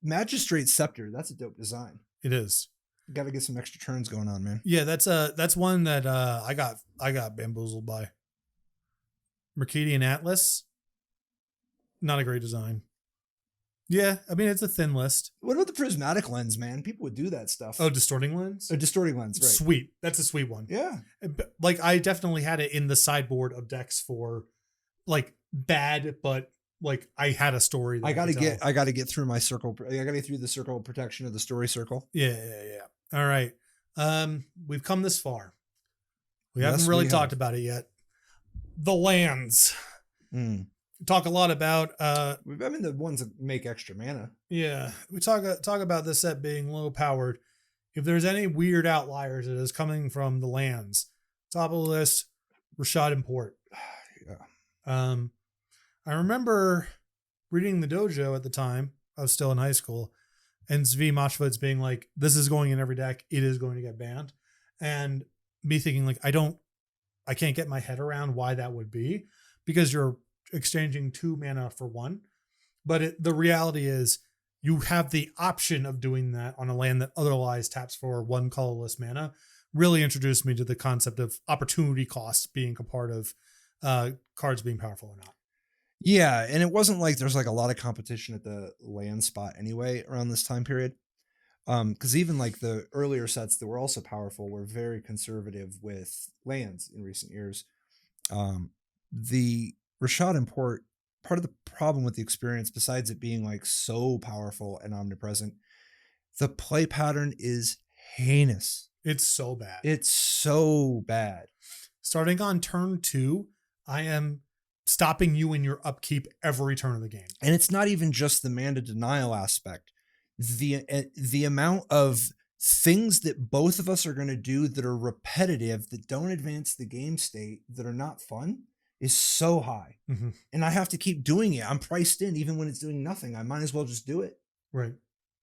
Magistrate Scepter, that's a dope design. It is. Got to get some extra turns going on, man. Yeah, that's one that I got bamboozled by. Mercadian Atlas, not a great design. Yeah, I mean, it's a thin list. What about the Prismatic Lens, man? People would do that stuff. Oh, Distorting Lens? Distorting Lens, right. Sweet. That's a sweet one. Yeah. Like, I definitely had it in the sideboard of decks for, like, bad, but, like, I had a story. I got to get through my circle. I got to get through the circle of protection of the story circle. Yeah. All right. We've come this far. We haven't really talked about it yet. The lands. Talk a lot about the ones that make extra mana. Yeah, we talk about this set being low powered. If there's any weird outliers, it is coming from the lands. Top of the list, Rashad Import. Yeah. I remember reading the dojo at the time. I was still in high school, and Zvi Mashvitz being like, "This is going in every deck. It is going to get banned," and me thinking like, I can't get my head around why that would be, because you're exchanging 2 mana for 1. But the reality is you have the option of doing that on a land that otherwise taps for 1 colorless mana. Really introduced me to the concept of opportunity cost being a part of cards being powerful or not. Yeah, and it wasn't like there's like a lot of competition at the land spot anyway around this time period. Because even like the earlier sets that were also powerful were very conservative with lands in recent years. The Rashad Import, part of the problem with the experience, besides it being like so powerful and omnipresent, the play pattern is heinous. It's so bad. It's so bad. Starting on turn 2, I am stopping you in your upkeep every turn of the game. And it's not even just the mana denial aspect. The amount of things that both of us are going to do that are repetitive, that don't advance the game state, that are not fun, is so high. Mm-hmm. And I have to keep doing it. I'm priced in even when it's doing nothing. I might as well just do it. Right.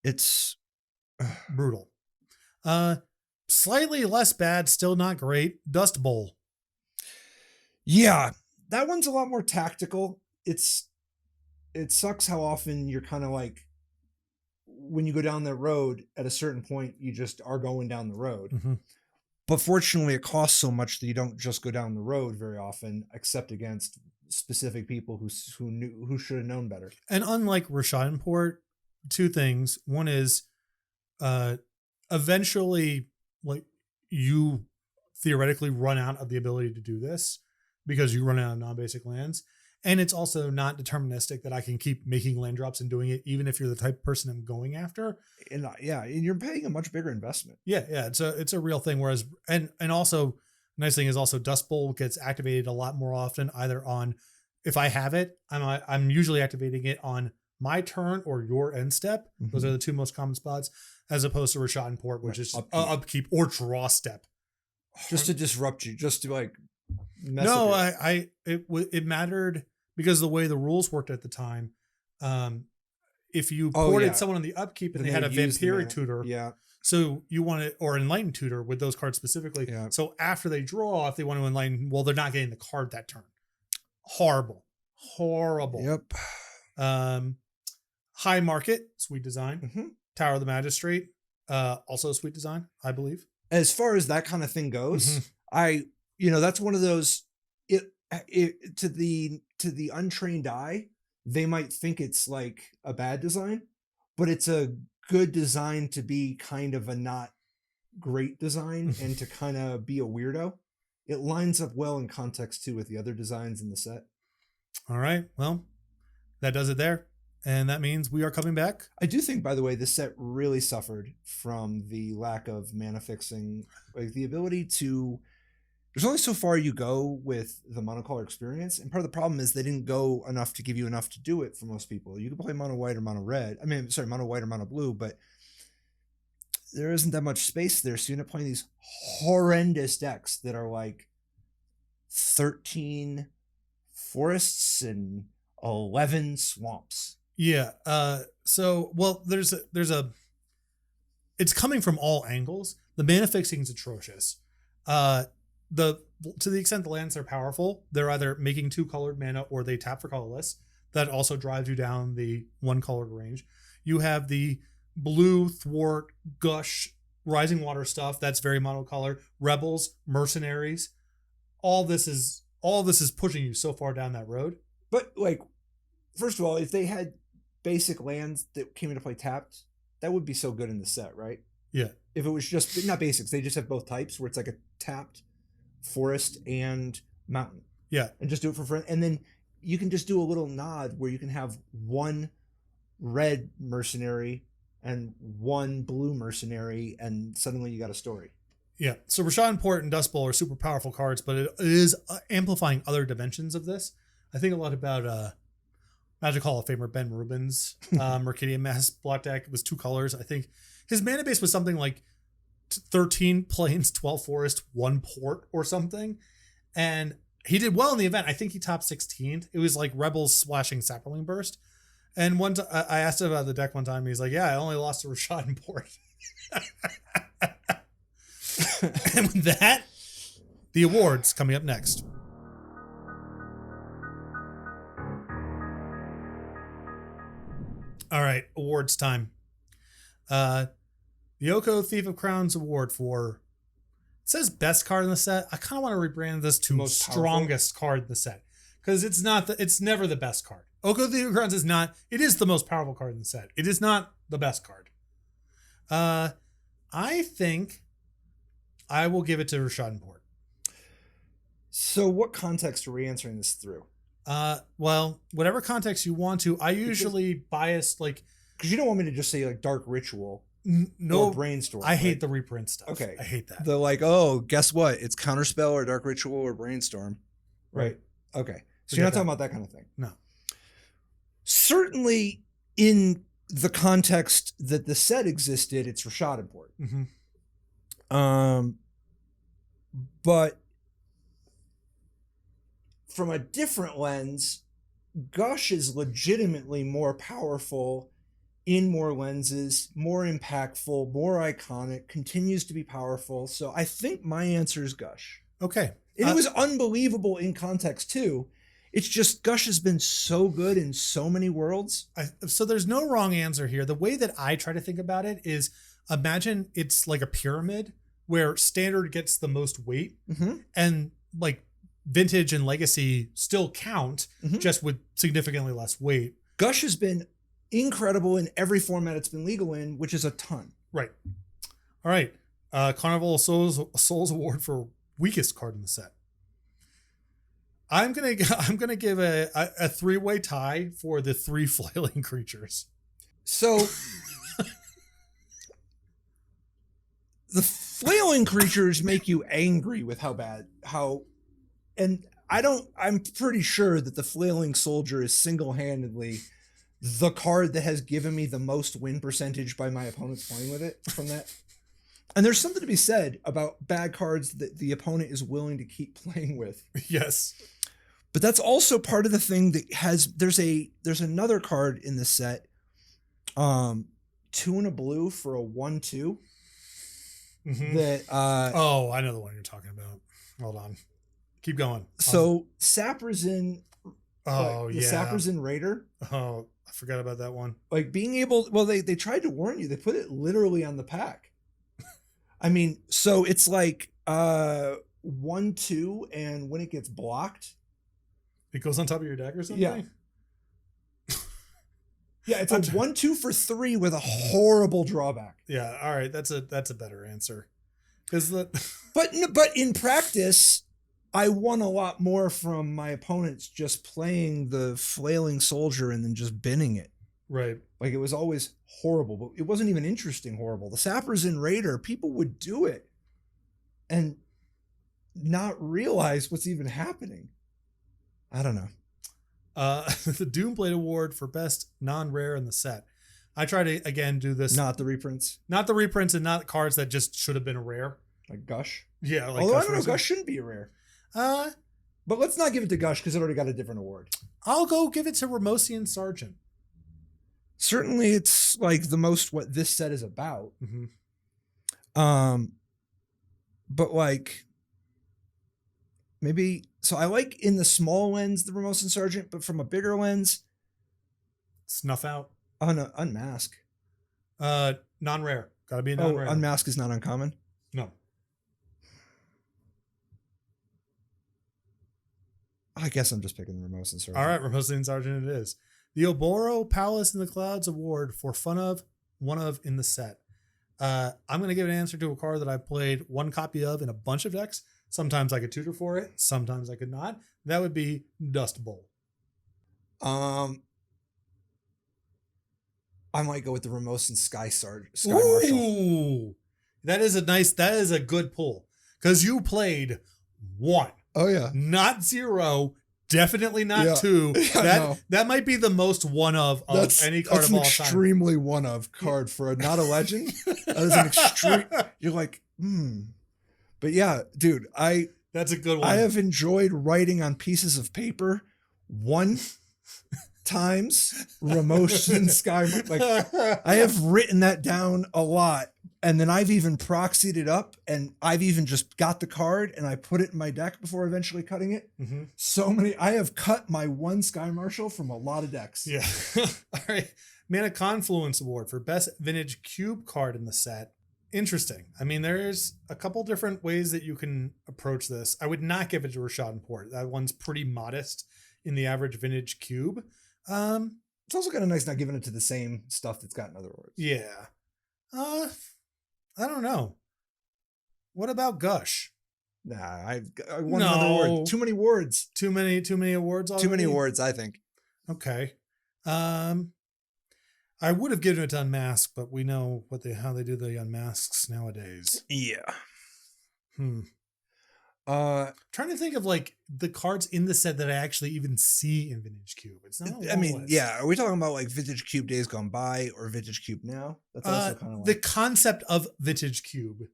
It's brutal. Slightly less bad, still not great. Dust Bowl. Yeah, that one's a lot more tactical. It sucks how often you're kind of like, when you go down the road at a certain point, you just are going down the road. Mm-hmm. But fortunately, it costs so much that you don't just go down the road very often, except against specific people who should have known better. And unlike Rashad Import, 2 things. One is eventually, like, you theoretically run out of the ability to do this because you run out of non-basic lands. And it's also not deterministic that I can keep making land drops and doing it, even if you're the type of person I'm going after. And and you're paying a much bigger investment. Yeah. It's a real thing. Whereas, and also, nice thing is also Dust Bowl gets activated a lot more often, either on, if I have it, I'm usually activating it on my turn or your end step. Mm-hmm. Those are the 2 most common spots, as opposed to Rashad Import, which is upkeep or draw step. Just to disrupt you, just to like mess no, up it mattered because the way the rules worked at the time. If you ported someone on the upkeep and they had a Vampiric Tutor, so you want it, or Enlightened Tutor with those cards specifically. Yeah. So after they draw, if they want to Enlighten, well, they're not getting the card that turn. Horrible. Yep. High Market, sweet design. Mm-hmm. Tower of the Magistrate, also a sweet design, I believe. As far as that kind of thing goes, mm-hmm. that's one of those, it to the untrained eye, they might think it's like a bad design, but it's a good design to be kind of a not great design and to kind of be a weirdo. It lines up well in context too with the other designs in the set. All right. Well, that does it there. And that means we are coming back. I do think, by the way, this set really suffered from the lack of mana fixing, like the ability to. There's only so far you go with the monocolor experience, and part of the problem is they didn't go enough to give you enough to do it for most people. You can play mono white or mono red. Mono white or mono blue, but there isn't that much space there, so you end up playing these horrendous decks that are like 13 forests and 11 swamps. Yeah. There's a it's coming from all angles. The mana fixing is atrocious. To the extent the lands are powerful, they're either making 2 colored mana or they tap for colorless. That also drives you down the 1 colored range. You have the blue, thwart, gush, rising water stuff that's very monocolor. Rebels, mercenaries. All this is pushing you so far down that road. But like, first of all, if they had basic lands that came into play tapped, that would be so good in the set, right? Yeah. If it was just not basics, they just have both types where it's like a tapped forest and mountain. Yeah. And just do it for front. And then you can just do a little nod where you can have 1 red mercenary and 1 blue mercenary, and suddenly you got a story. Yeah. So Rashad Port and Dust Bowl are super powerful cards, but it is amplifying other dimensions of this. I think a lot about Magic Hall of Famer Ben Rubin's Mercadian Masques black deck. It was 2 colors. I think his mana base was something like 13 plains, 12 forest, 1 port or something. And he did well in the event. I think he topped 16th. It was like Rebels splashing Sapperling Burst. And I asked him about the deck one time. He's like, yeah, I only lost to Rashad Port. And with that, the awards coming up next. All right, awards time. The Oko Thief of Crowns award for, it says best card in the set. I kind of want to rebrand this to Most strongest card in the set, because it's never the best card. Oko Thief of Crowns it is the most powerful card in the set. It is not the best card. I think I will give it to Rashad Port. So what context are we answering this through? Well, whatever context you want to. I usually bias like, because you don't want me to just say like Dark Ritual. No, or Brainstorm. I hate the reprint stuff. Okay, I hate that. They're like, oh, guess what? It's Counterspell or Dark Ritual or Brainstorm. Right. Okay. So you're not talking about that kind of thing. No. Certainly, in the context that the set existed, it's Rashad Port. Mm-hmm. But from a different lens, Gush is legitimately more powerful in more lenses, more impactful, more iconic, continues to be powerful. So I think my answer is Gush. Okay. And it was unbelievable in context too. It's just Gush has been so good in so many worlds. So there's no wrong answer here. The way that I try to think about it is, imagine it's like a pyramid where standard gets the most weight, and like vintage and legacy still count, just with significantly less weight. Gush has been incredible in every format it's been legal in, which is a ton. Right. All right. Carnival of Souls Award for weakest card in the set. I'm gonna give a 3-way tie for the 3 flailing creatures. So the flailing creatures make you angry with I'm pretty sure that the flailing soldier is single-handedly the card that has given me the most win percentage by my opponents playing with it from that. And there's something to be said about bad cards that the opponent is willing to keep playing with. Yes. But that's also part of the thing that there's another card in the set, 2 and a blue for a 1/2. That oh, I know the one you're talking about. Hold on. Keep going. So Sapperzin. Oh, the Sapperzin Raider. Oh, I forgot about that one. Like being able, well, they tried to warn you. They put it literally on the pack. I mean, so it's like 1/2, and when it gets blocked, It goes on top of your deck or something? Yeah. Yeah, it's a 1/2 for 3 with a horrible drawback. Yeah, all right, that's a better answer. Because But in practice, I won a lot more from my opponents just playing the flailing soldier and then just binning it. right. Like, it was always horrible, but it wasn't even interesting horrible. The Sappers in Raider, people would do it and not realize what's even happening. I don't know. The Doomblade Award for best non-rare in the set. I try to again do this. Not the reprints. Not the reprints and not cards that just should have been a rare. Like Gush. Yeah, like Although I Gush don't know, Racing. Gush shouldn't be a rare. But let's not give it to Gush because it already got a different award. I'll go give it to Ramosian Sergeant. Certainly, it's like the most what this set is about. Mm-hmm. But like maybe so I like in the small lens the Ramosian Sergeant, but from a bigger lens, Snuff Out. Unmask. Non-rare. Gotta be a non-rare. Unmask is not uncommon. No. I guess I'm just picking the Ramosian Sergeant. All right, Ramosian Sergeant it is. The Oboro Palace in the Clouds Award for one of in the set. I'm going to give an answer to a card that I've played one copy of in a bunch of decks. Sometimes I could tutor for it. Sometimes I could not. That would be Dust Bowl. I might go with the Ramosian Sky Marshal. Ooh, that is a good pull. Because you played 1. Oh yeah. Not 0. Definitely not Yeah. 2. Yeah, that might be the most one of any card of all time. That's an extremely one of card for not a legend. That is an extreme. You're like, But yeah, dude, That's a good one. I have enjoyed writing on pieces of paper 1 times Ramosian Sky. Like, I have written that down a lot. And then I've even proxied it up, and I've even just got the card and I put it in my deck before eventually cutting it. Mm-hmm. I have cut my 1 Sky Marshal from a lot of decks. Yeah. All right. Mana Confluence Award for best vintage cube card in the set. Interesting. I mean, there's a couple different ways that you can approach this. I would not give it to Rashad Port. That one's pretty modest in the average vintage cube. It's also kind of nice not giving it to the same stuff that's gotten other awards. Yeah. I don't know. What about Gush? Nah, I won another award. Too many awards. Too many awards already? Too many awards, I think. Okay. I would have given it to Unmasked, but we know how they do the Unmasks nowadays. Yeah. Trying to think of like the cards in the set that I actually even see in Vintage Cube. It's not. I mean, yeah. Are we talking about like Vintage Cube days gone by or Vintage Cube now? That's also kind of like the concept of Vintage Cube,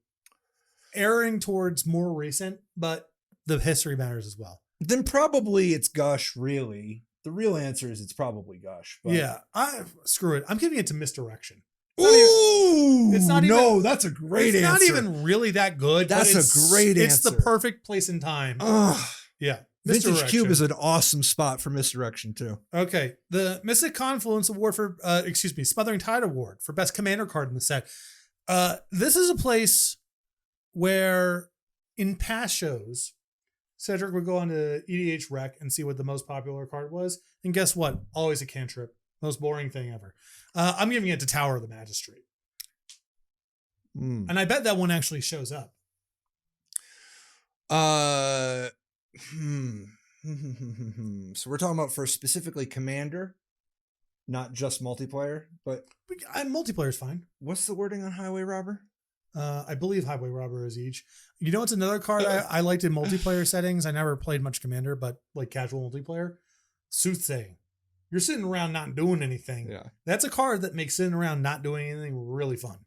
erring towards more recent, but the history matters as well. Then probably it's Gush. Really, the real answer is it's probably Gush. But yeah, screw it. I'm giving it to Misdirection. It's not even. No, that's a answer. great It's answer. not even really that good. That's a great It's answer. the perfect place and time. Yeah. Vintage Cube is an awesome spot for Misdirection too. Okay. The Mystic Confluence Award for, Smothering Tide Award for best commander card in the set. This is a place where in past shows, Cedric would go on to EDH Rec and see what the most popular card was. And guess what? Always a cantrip. Most boring thing ever. I'm giving it to Tower of the Magistrate. And I bet that one actually shows up. So we're talking about for specifically Commander, not just multiplayer, but Multiplayer is fine. what's the wording on Highway Robber? I believe Highway Robber is each. You know, it's another card I liked in multiplayer settings. I never played much Commander, but like casual multiplayer. Soothsaying. You're sitting around not doing anything. Yeah. That's a card that makes sitting around not doing anything really fun.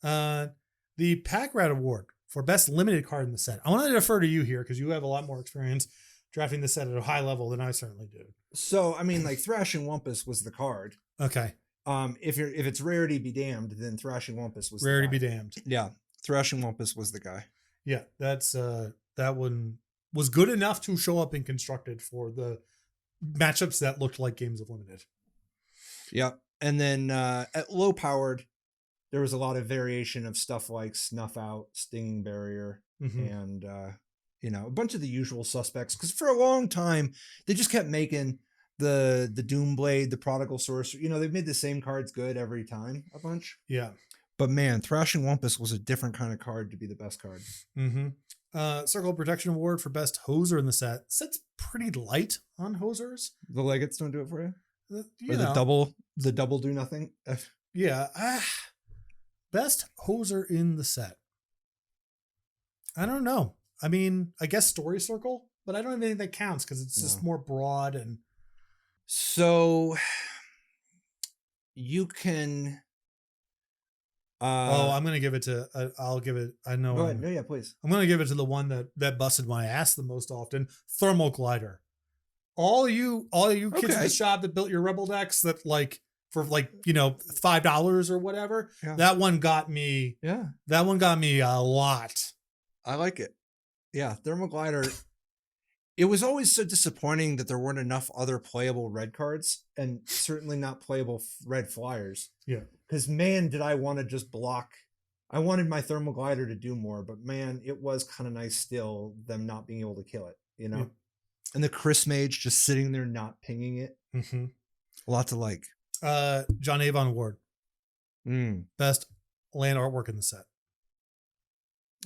The Pack Rat Award for best limited card in the set. I want to defer to you here because you have a lot more experience drafting the set at a high level than I certainly do. So, I mean, like Thrashing Wumpus was the card. Okay. If it's Rarity Be Damned, then Thrashing Wumpus was Rarity the Be guy. Damned. Yeah. Thrashing Wumpus was the guy. Yeah, that's that one was good enough to show up in Constructed for the matchups that looked like games of limited. Yeah. And then at low powered, there was a lot of variation of stuff like Snuff Out, Stinging Barrier, Mhm. and a bunch of the usual suspects. Because for a long time, they just kept making the Doomblade, the Prodigal Sorcerer. They've made the same cards good every time a bunch. Yeah. But man, Thrashing Wumpus was a different kind of card to be the best card. Mm-hmm. Circle of Protection Award for best hoser in the set. Set's pretty light on hosers. The Legates don't do it for you? You Or know. the double do nothing? Yeah. Best hoser in the set. I don't know. I mean, I guess Story Circle, but I don't even think that counts because it's just more broad. And so you can. I'm gonna give it to. I'll give it. I know. Go ahead. No, yeah, please. I'm gonna give it to the one that busted my ass the most often. Thermal Glider. All you kids in the shop that built your Rebel decks that for $5 or whatever. Yeah. That one got me. Yeah. That one got me a lot. I like it. Yeah, Thermal Glider. It was always so disappointing that there weren't enough other playable red cards, and certainly not playable red flyers. Yeah. Because man, did I want to just block. I wanted my Thermal Glider to do more, but man, it was kind of nice still them not being able to kill it, Yeah. And the Chris Mage just sitting there not pinging it. Mm-hmm. A lot to like. John Avon Award. Best land artwork in the set.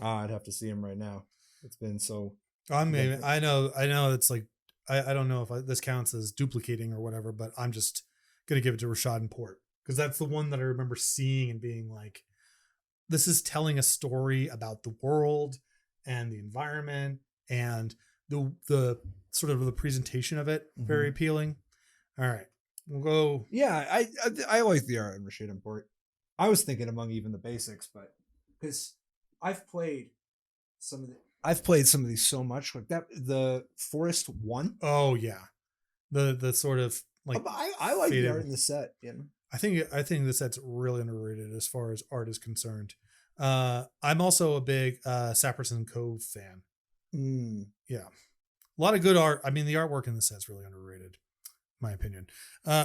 I'd have to see him right now. It's been so. I know. It's like I don't know if this counts as duplicating or whatever, but I'm just gonna give it to Rashad and Port because that's the one that I remember seeing and being like, this is telling a story about the world and the environment and the sort of the presentation of it. Mm-hmm. Very appealing. All right, we'll go. Yeah, I like the art in Rashad and Port. I was thinking among even the basics, but because I've played some of these so much, like that the Forest one. Oh yeah, the sort of like I like the art in the set. I think the set's really underrated as far as art is concerned. I'm also a big Saperson Cove fan. Yeah, a lot of good art. I mean, the artwork in the set's really underrated, in my opinion.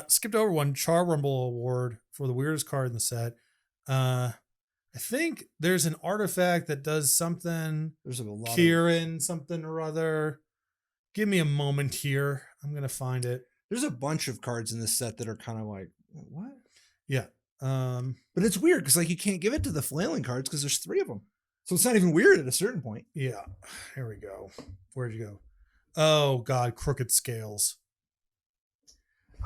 Skipped over one Char Rumble Award for the weirdest card in the set. I think there's an artifact that does something. There's a lot Kieran, something or other. Give me a moment here. I'm going to find it. There's a bunch of cards in this set that are kind of like, what? Yeah. But it's weird because like you can't give it to the flailing cards because there's 3 of them. So it's not even weird at a certain point. Yeah. Here we go. Where'd you go? Oh, God. Crooked Scales.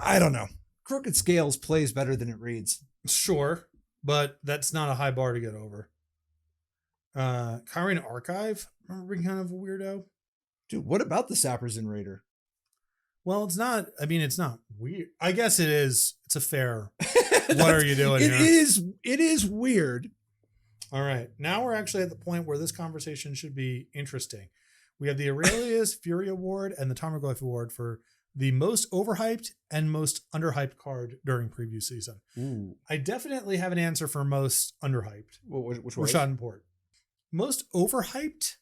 I don't know. Crooked Scales plays better than it reads. Sure. But that's not a high bar to get over. Kyrene Archive, remember being kind of a weirdo? Dude, what about the Saperson Raider? Well, it's not weird. I guess it is. It's a fair. What are you doing here? It is weird. All right. Now we're actually at the point where this conversation should be interesting. We have the Aurelius Fury Award and the Tarmogoyf Award for the most overhyped and most underhyped card during preview season. Ooh. I definitely have an answer for most underhyped. Which one? Rashad and Port. Most overhyped?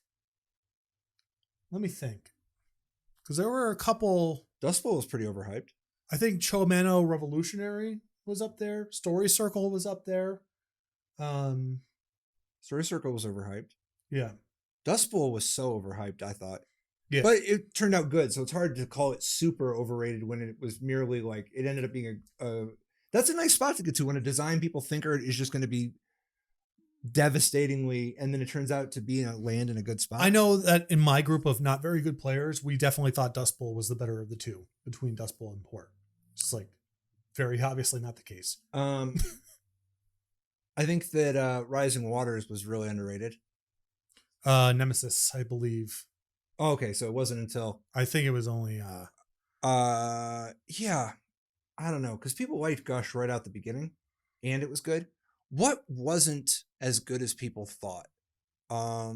Let me think. Because there were a couple. Dust Bowl was pretty overhyped. I think Chomeno Revolutionary was up there. Story Circle was up there. Story Circle was overhyped. Yeah. Dust Bowl was so overhyped, I thought. Yeah. But it turned out good, so it's hard to call it super overrated when it was merely like it ended up being a that's a nice spot to get to when a design people think is just going to be devastatingly, and then it turns out to be land in a good spot. I know that in my group of not very good players, we definitely thought Dust Bowl was the better of the two between Dust Bowl and Port. It's like very obviously not the case. I think that Rising Waters was really underrated. Nemesis, I believe. Oh, okay, so it wasn't until I think it was only yeah, I don't know, because people liked Gush right out the beginning, and it was good. What wasn't as good as people thought? I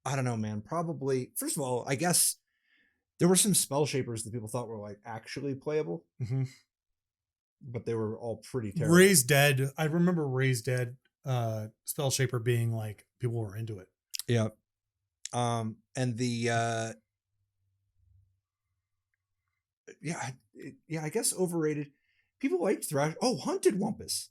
don't know, man. Probably, first of all, I guess there were some Spell Shapers that people thought were like actually playable, but they were all pretty terrible. Raise Dead. I remember Raise Dead Spell Shaper being like people were into it. Yeah. And the I guess overrated. People liked Thrash. Oh, Hunted Wumpus.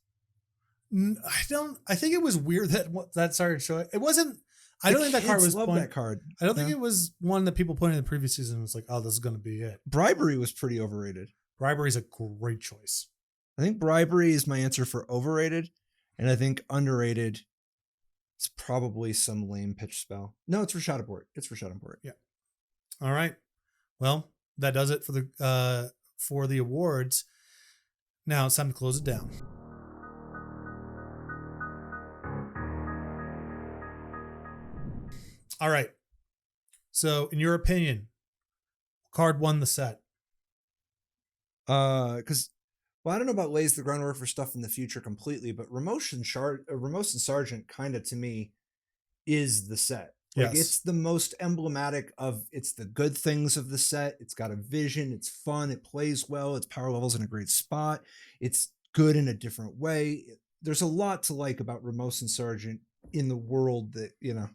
I think it was weird that started showing. It wasn't. I don't think that card was. Love that card. I don't think it was one that people put in the previous season. Was like, oh, this is going to be it. Bribery was pretty overrated. Bribery is a great choice. I think bribery is my answer for overrated, and I think underrated is probably some lame pitch spell. No, it's Rashad Abort. It's Rashad Abort. Yeah. All right. Well, that does it for the awards. Now it's time to close it down. All right. So, in your opinion, what card won the set? Because, well, I don't know about lays the groundwork for stuff in the future completely, but Ramos and Sargent kind of to me is the set. Like it's the most emblematic of, it's the good things of the set. It's got a vision. It's fun. It plays well. Its power level's in a great spot. It's good in a different way. There's a lot to like about Ramos and Sargent in the world that, you know.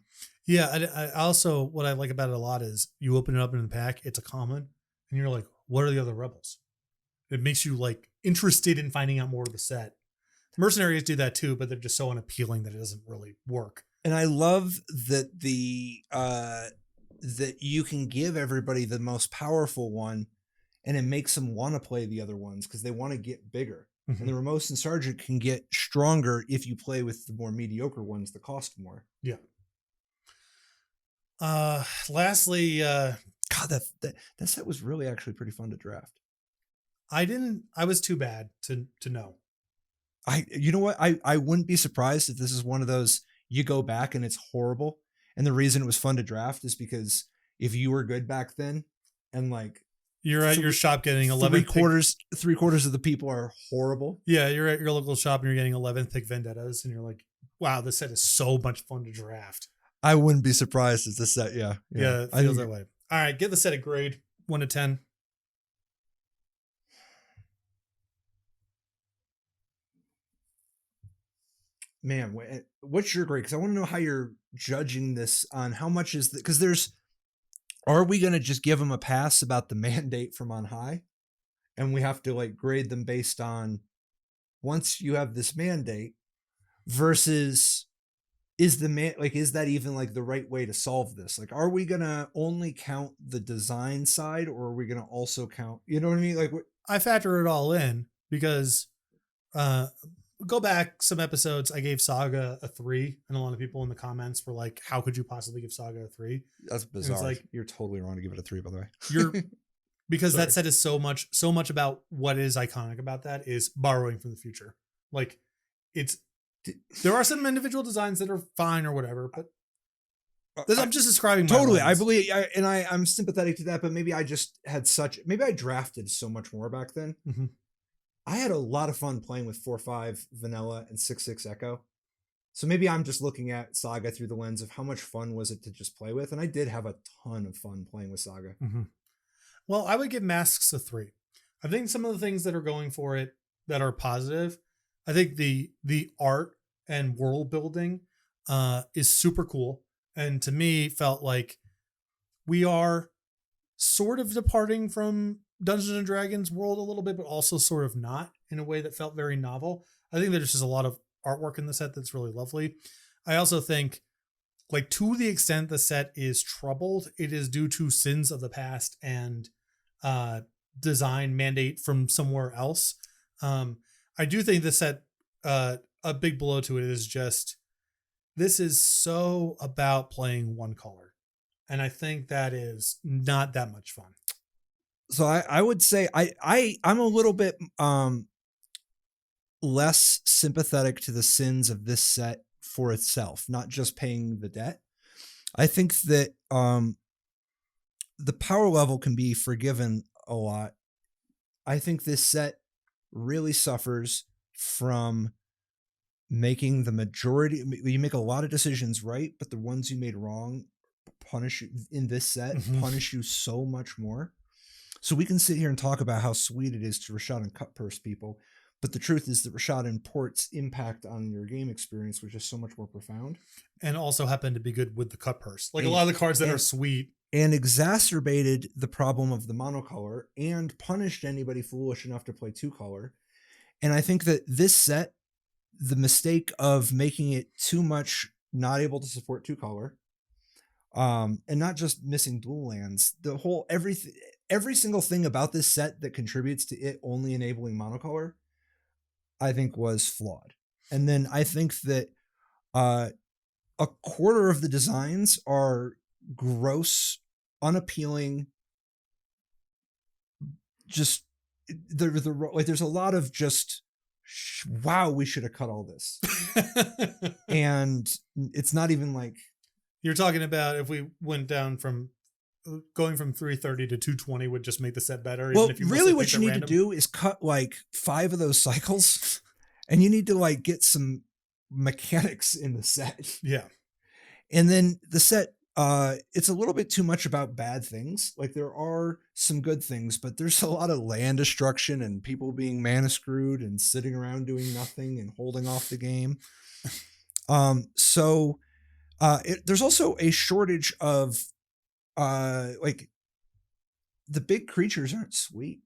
Yeah. I also, what I like about it a lot is you open it up in the pack, it's a common, and you're like, what are the other rebels? It makes you like interested in finding out more of the set. Mercenaries do that too, but they're just so unappealing that it doesn't really work. And I love that that you can give everybody the most powerful one, and it makes them want to play the other ones because they want to get bigger. Mm-hmm. And the Ramos and Sargent can get stronger if you play with the more mediocre ones that cost more. Yeah. Lastly, God, that set was really actually pretty fun to draft. I was too bad to know. You know what? I wouldn't be surprised if this is one of those, you go back and it's horrible. And the reason it was fun to draft is because if you were good back then and like you're at your shop getting 11 three quarters of the people are horrible. Yeah. You're at your local shop and you're getting 11 thick vendettas and you're like, wow, this set is so much fun to draft. I wouldn't be surprised if this set. Yeah. It feels that way. All right. Give the set a grade 1 to 10. Man, what's your grade? Because I want to know how you're judging this on how much is because are we going to just give them a pass about the mandate from on high? And we have to like grade them based on once you have this mandate versus is that even like the right way to solve this? Like, are we going to only count the design side or are we going to also count, you know what I mean? Like I factor it all in because, go back some episodes. I gave Saga a 3, and a lot of people in the comments were like, "How could you possibly give Saga a 3?" That's bizarre. It's like you're totally wrong to give it a 3. By the way, because that set is so much about what is iconic about that is borrowing from the future. Like there are some individual designs that are fine or whatever, but I'm just describing my totally. lens. I believe, I'm sympathetic to that, but maybe I just had maybe I drafted so much more back then. Mm-hmm. I had a lot of fun playing with 4/5 vanilla and 6/6 echo. So maybe I'm just looking at Saga through the lens of how much fun was it to just play with. And I did have a ton of fun playing with Saga. Mm-hmm. Well, I would give Masques a 3. I think some of the things that are going for it that are positive, I think the art and world building is super cool. And to me felt like we are sort of departing from Dungeons and Dragons world a little bit, but also sort of not in a way that felt very novel. I think there's just a lot of artwork in the set that's really lovely. I also think, like, to the extent the set is troubled, it is due to sins of the past and design mandate from somewhere else. I do think the set, a big blow to it is just, this is so about playing one color. And I think that is not that much fun. So I would say I'm a little bit less sympathetic to the sins of this set for itself, not just paying the debt. I think that the power level can be forgiven a lot. I think this set really suffers from making the majority. You make a lot of decisions right, but the ones you made wrong punish you in this set, punish you so much more. So we can sit here and talk about how sweet it is to Rashad and cut purse people, but the truth is that Rashad and Port's impact on your game experience was just so much more profound. And also happened to be good with the cut purse. Like a lot of the cards that are sweet. And exacerbated the problem of the monocolor and punished anybody foolish enough to play 2-color. And I think that this set the mistake of making it too much, not able to support 2-color, and not just missing dual lands. The whole every single thing about this set that contributes to it only enabling monocolor, I think was flawed. And then I think that a quarter of the designs are gross, unappealing. Just there's a lot of just wow, we should have cut all this. And it's not even like, you're talking about if we went down from going from 330 to 220 would just make the set better. Well, even if you really what you need to do is cut like 5 of those cycles, and you need to like get some mechanics in the set. Yeah. And then the set, it's a little bit too much about bad things. Like there are some good things, but there's a lot of land destruction and people being mana screwed and sitting around doing nothing and holding off the game. There's also a shortage of like the big creatures aren't sweet,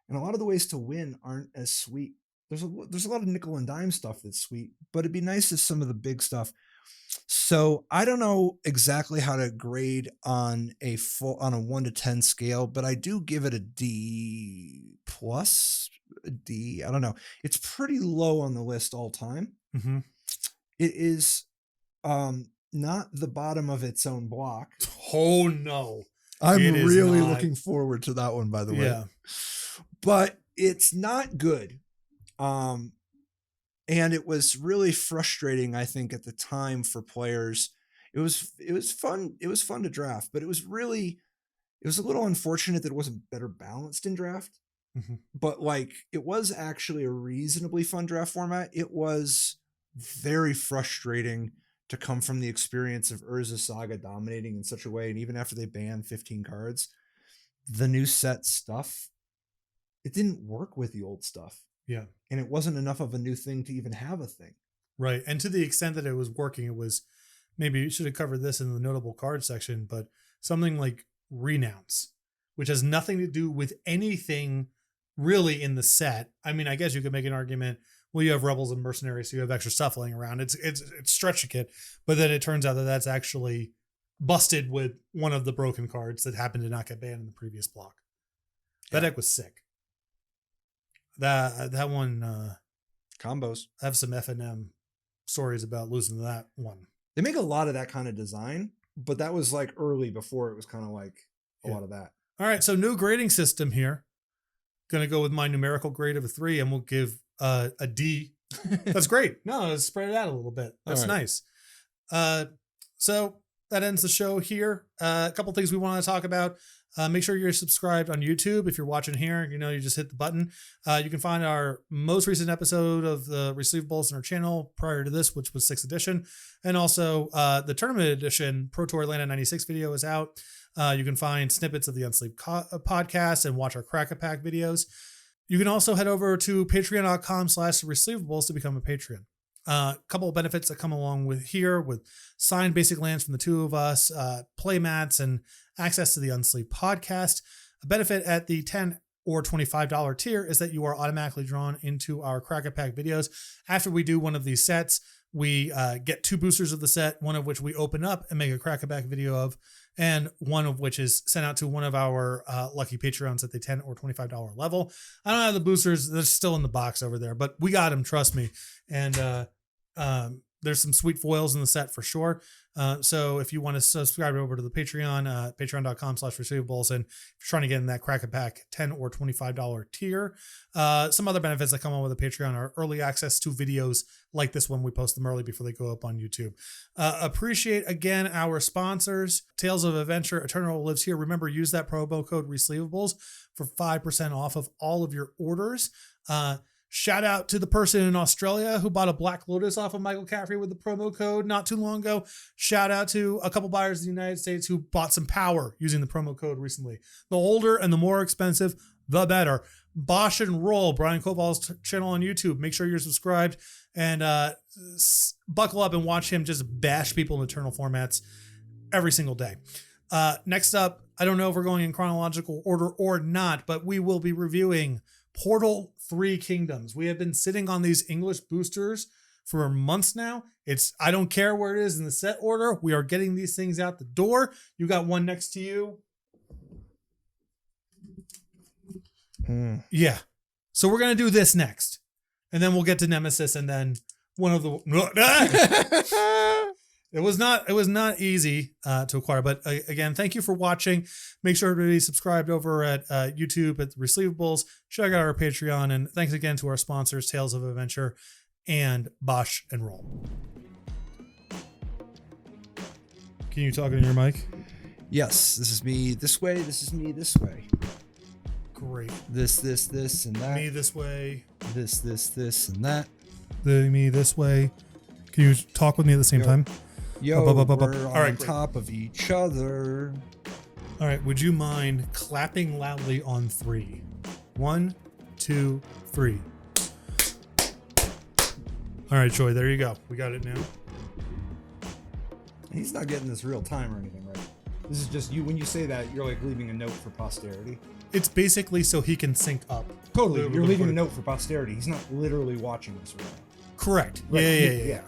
and a lot of the ways to win aren't as sweet. There's a lot of nickel and dime stuff that's sweet, but it'd be nice if some of the big stuff. So I don't know exactly how to grade on a 1 to 10 scale, but I do give it a D plus, a D. I don't know. It's pretty low on the list all time. Mm-hmm. It is not the bottom of its own block. Oh no. I'm really looking forward to that one, by the way. Yeah. But it's not good. And it was really frustrating, I think, at the time for players. It was fun. It was fun to draft, but it was a little unfortunate that it wasn't better balanced in draft. Mm-hmm. But like, it was actually a reasonably fun draft format. It was very frustrating to come from the experience of Urza Saga dominating in such a way. And even after they banned 15 cards, the new set stuff, it didn't work with the old stuff. Yeah. And it wasn't enough of a new thing to even have a thing. Right. And to the extent that it was working, it was, maybe you should have covered this in the notable card section, but something like Renounce, which has nothing to do with anything really in the set. I mean, I guess you could make an argument, well, you have Rebels and Mercenaries, so you have extra stuff laying around. It's stretch a kit, but then it turns out that that's actually busted with one of the broken cards that happened to not get banned in the previous block. That deck was sick. That one Combos. I have some F&M stories about losing that one. They make a lot of that kind of design, but that was like early before it was kind of like a lot of that. All right, so new grading system here. Gonna go with my numerical grade of a 3, and we'll give a D. That's great. No, let's spread it out a little bit. That's nice. So that ends the show here. A couple things we want to talk about. Make sure you're subscribed on YouTube. If you're watching here, you just hit the button. You can find our most recent episode of the Resleevables on our channel prior to this, which was 6th edition. And also the tournament edition Pro Tour Atlanta 96 video is out. You can find snippets of the Unsleep podcast and watch our Crack-A-Pack videos. You can also head over to patreon.com/resleevables to become a patron. A couple of benefits that come along with here, with signed basic lands from the two of us, play mats, and access to the Unsleep podcast. A benefit at the $10 or $25 tier is that you are automatically drawn into our Crack-A-Pack videos. After we do one of these sets, we get 2 boosters of the set, one of which we open up and make a Crack-A-Pack video of, and one of which is sent out to one of our lucky Patreons at the $10 or $25 level. I don't have the boosters. They're still in the box over there, but we got them, trust me. And there's some sweet foils in the set for sure. So if you want to subscribe over to the Patreon, patreon.com/resleevables, and if you're trying to get in that Crack-A-Pack $10 or $25 tier, some other benefits that come on with the Patreon are early access to videos like this one. We post them early before they go up on YouTube. Appreciate again our sponsors, Tales of Adventure, Eternal Lives Here. Remember, use that promo code Resleevables for 5% off of all of your orders. Shout out to the person in Australia who bought a Black Lotus off of Michael Caffrey with the promo code not too long ago. Shout out to a couple buyers in the United States who bought some power using the promo code recently. The older and the more expensive, the better. Bosch and Roll, Brian Koval's channel on YouTube. Make sure you're subscribed and buckle up and watch him just bash people in Eternal formats every single day. Next up, I don't know if we're going in chronological order or not, but we will be reviewing Portal 3 Kingdoms. We have been sitting on these English boosters for months now. I don't care where it is in the set order. We are getting these things out the door. You got one next to you. Yeah. So we're going to do this next. And then we'll get to Nemesis and then one of the... It was not easy to acquire, but again, thank you for watching. Make sure everybody subscribed over at YouTube at Resleevables. Check out our Patreon, and thanks again to our sponsors, Tales of Adventure and Bosch and Roll. Can you talk into your mic? Yes, this is me this way. This is me this way. Great. This, and that. Me this way. This, and that. Me this way. Can you talk with me at the same time? Yo, we're on all right, top of each other. All right, would you mind clapping loudly on 3? 1, 2, 3. All right, Choi, there you go. We got it now. He's not getting this real time or anything, right? This is just you. When you say that, you're like leaving a note for posterity. It's basically so he can sync up. Totally. You're leaving a note for posterity. He's not literally watching this right now. Correct. Right. Yeah.